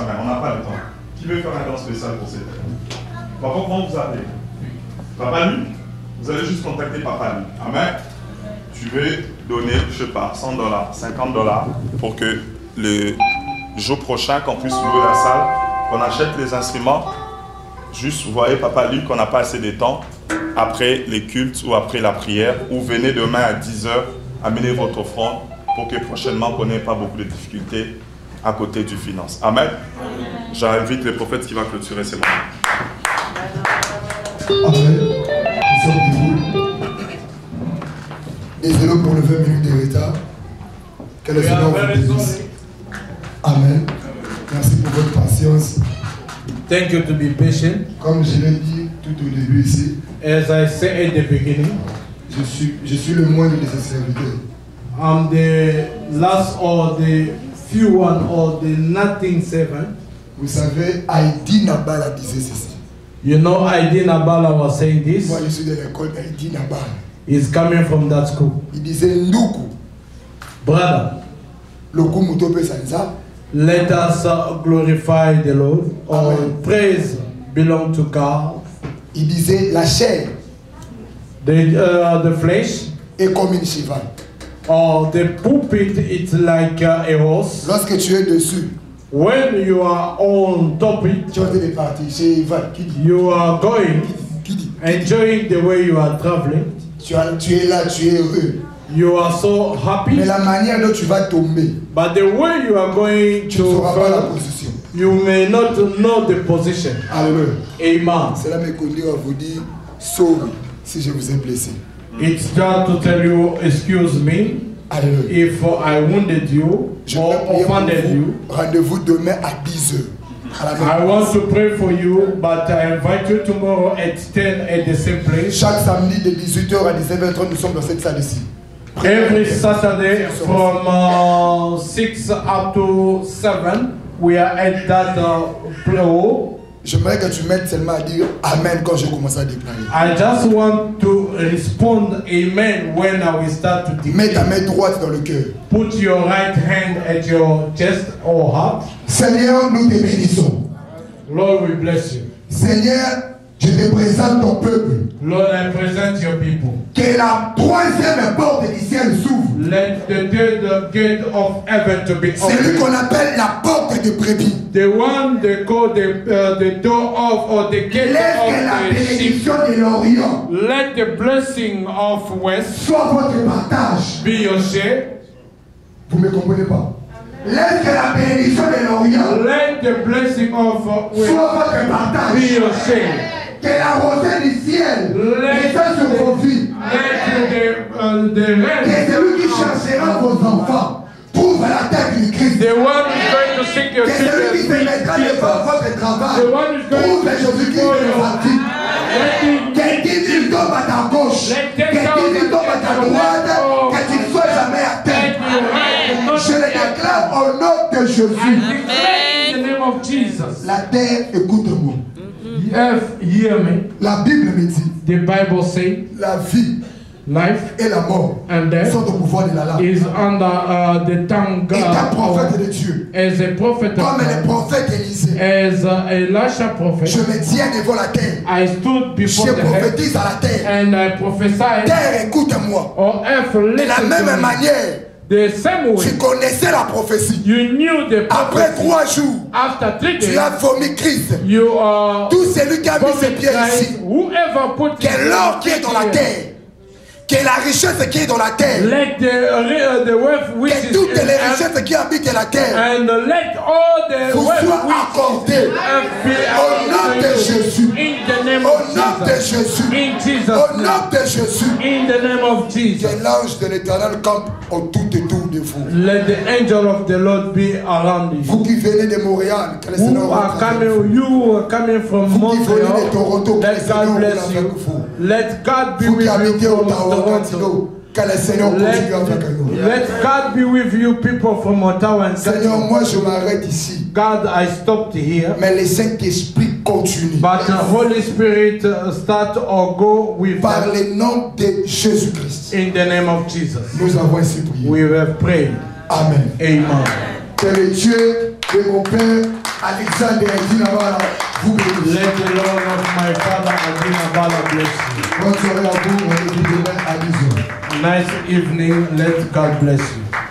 main. On n'a pas le temps. Qui veut faire un don spécial pour cette année? Papa, comment vous appelez? Papa Lui? Vous allez juste contacter Papa Lui. Amen. Tu veux donner, je sais pas, $100, $50 pour que le jour prochain, qu'on puisse louer la salle, qu'on achète les instruments. Juste, vous voyez, Papa Lui, qu'on n'a pas assez de temps après les cultes ou après la prière, ou venez demain à 10h, amenez votre offrande pour que prochainement, on n'ait pas beaucoup de difficultés à côté du finance. Amen. J'invite le prophète qui va clôturer ces moments. Amen. Nous sommes debout. Désolé pour le 20 minutes de retard. Que le Seigneur vous bénisse. Amen. Merci pour votre patience. Thank you to be patient. Comme je l'ai dit tout au début ici, As I said at the beginning, je suis le moindre de ses serviteurs. I'm the last or the few one or the nothing servant. Vous savez, Heidi Nabala disait ceci. You know, Heidi Nabala was saying this. Moi, je suis de l'école Heidi Nabala. He's coming from that school. Il disait Nduku. Brother, Loku Mutope Sanza. let us glorify the Lord. All Amen. praise belong to God. Il disait la chair The flesh est comme une cheval. or the pulpit, it's like a horse. Lorsque tu es dessus, When you are on top it, tu es parti chez Ivan. Qui dit? you are going, Qui dit? enjoying the way you are traveling. Tu es là, tu es heureux. You are so happy. Mais la manière dont tu vas tomber, But the way you are going tu ne to sauras pas la fall, position. you may not know the position. Alléluia. Amen. Cela me conduit à vous dire sorry si je vous ai blessé. It's just to tell you, excuse me, Alléluia. if I wounded you Je or vais prier pour offended vous. you. Rendez-vous demain à 10h. À la I même want place. to pray for you, but I invite you tomorrow at 10 at the same place. Chaque samedi de 18h à 19h30, nous sommes dans cette salle ici. Every Saturday from 6 up to 7, we are at that floor. J'aimerais que tu m'aides seulement à dire Amen quand je commence à déclarer. I just want to respond Amen when I will start to Mets ta declare. main droite dans le cœur. Put your right hand at your chest or heart. Seigneur, nous te bénissons. Lord, we bless you. Seigneur, je te présente ton peuple. Lord, I present your people. Que la troisième porte du ciel s'ouvre. Let the third gate of heaven to be C'est lui qu'on opened. appelle la porte de brebis. The one they call the door of or the gate Laisse que la of the sheep. bénédiction de l'Orient Let the blessing of West soit votre partage. be your share. Vous ne me comprenez pas? Laisse que la bénédiction de l'Orient Let the blessing of West soit votre be partage. your share. Que la rosée du ciel descende sur vos vies. Let the Que rain, celui qui cherchera vos enfants trouve la tête du Christ. the one who's going to seek your Que celui qui se children, mettra devant votre travail the one who's going trouve to Jésus-Christ for de you. sa vie. Let Que 10 000 tombent à ta gauche, que 10 000 tombent à ta droite, que tu ne sois jamais à terre. Je le déclare au nom de Jésus. in the name of Jesus. La terre, écoute-moi. Earth, hear me. La Bible me dit, The Bible says la vie life et la mort and death sont au pouvoir de la langue. is under the tongue Et un prophète of, de Dieu, as a prophet of comme le God, prophète Élisée, as Elisha prophet. je me tiens devant la terre. I stood before Je the heaven prophétise à la terre. and I prophesied, Terre, écoute-moi. or earth, De la listen même to me. manière, The same way tu connaissais la prophétie. you knew the Après prophecy. 3 jours, After 3 tu days, as vomi Christ. you are Tout celui qui a mis ses pieds ici, whoever put que l'or qui est dans la terre, que la richesse qui est dans la terre, let the wealth which que is toutes in les earth, richesses qui habitent la terre and let all the vous wealth soient which accordées be au nom de Jésus. in the name Au of nom de Jesus. Jésus. In Jesus' Au name. nom de Jésus. In the name of Jesus. Que l'ange de l'éternel campe autour de vous. Let the angel of the Lord be around you. Vous qui venez de Montréal, que le Who Seigneur are coming, you are coming from Vous qui venez de Montreal. Toronto, que le Let Seigneur God roule bless avec you. vous. Let God be Vous with qui habitez you au from Ottawa, Toronto. Gatineau, que le Seigneur continue avec nous. Let God be with you, people from Ottawa and Seigneur, Gatineau. moi je m'arrête ici. God, I stopped here. Mais le Saint-Esprit continue. But the Holy Spirit start or go with Par them le nom de Jésus-Christ. in the name of Jesus. Nous avons ainsi prié. We have prayed. Amen. Amen. Que le Dieu de mon Père Alexander Dinabala vous bénisse. Let the Lord of my father Adinabala bless you. Bonne soirée à vous, rendez-vous demain à 10h. Nice evening, let God bless you.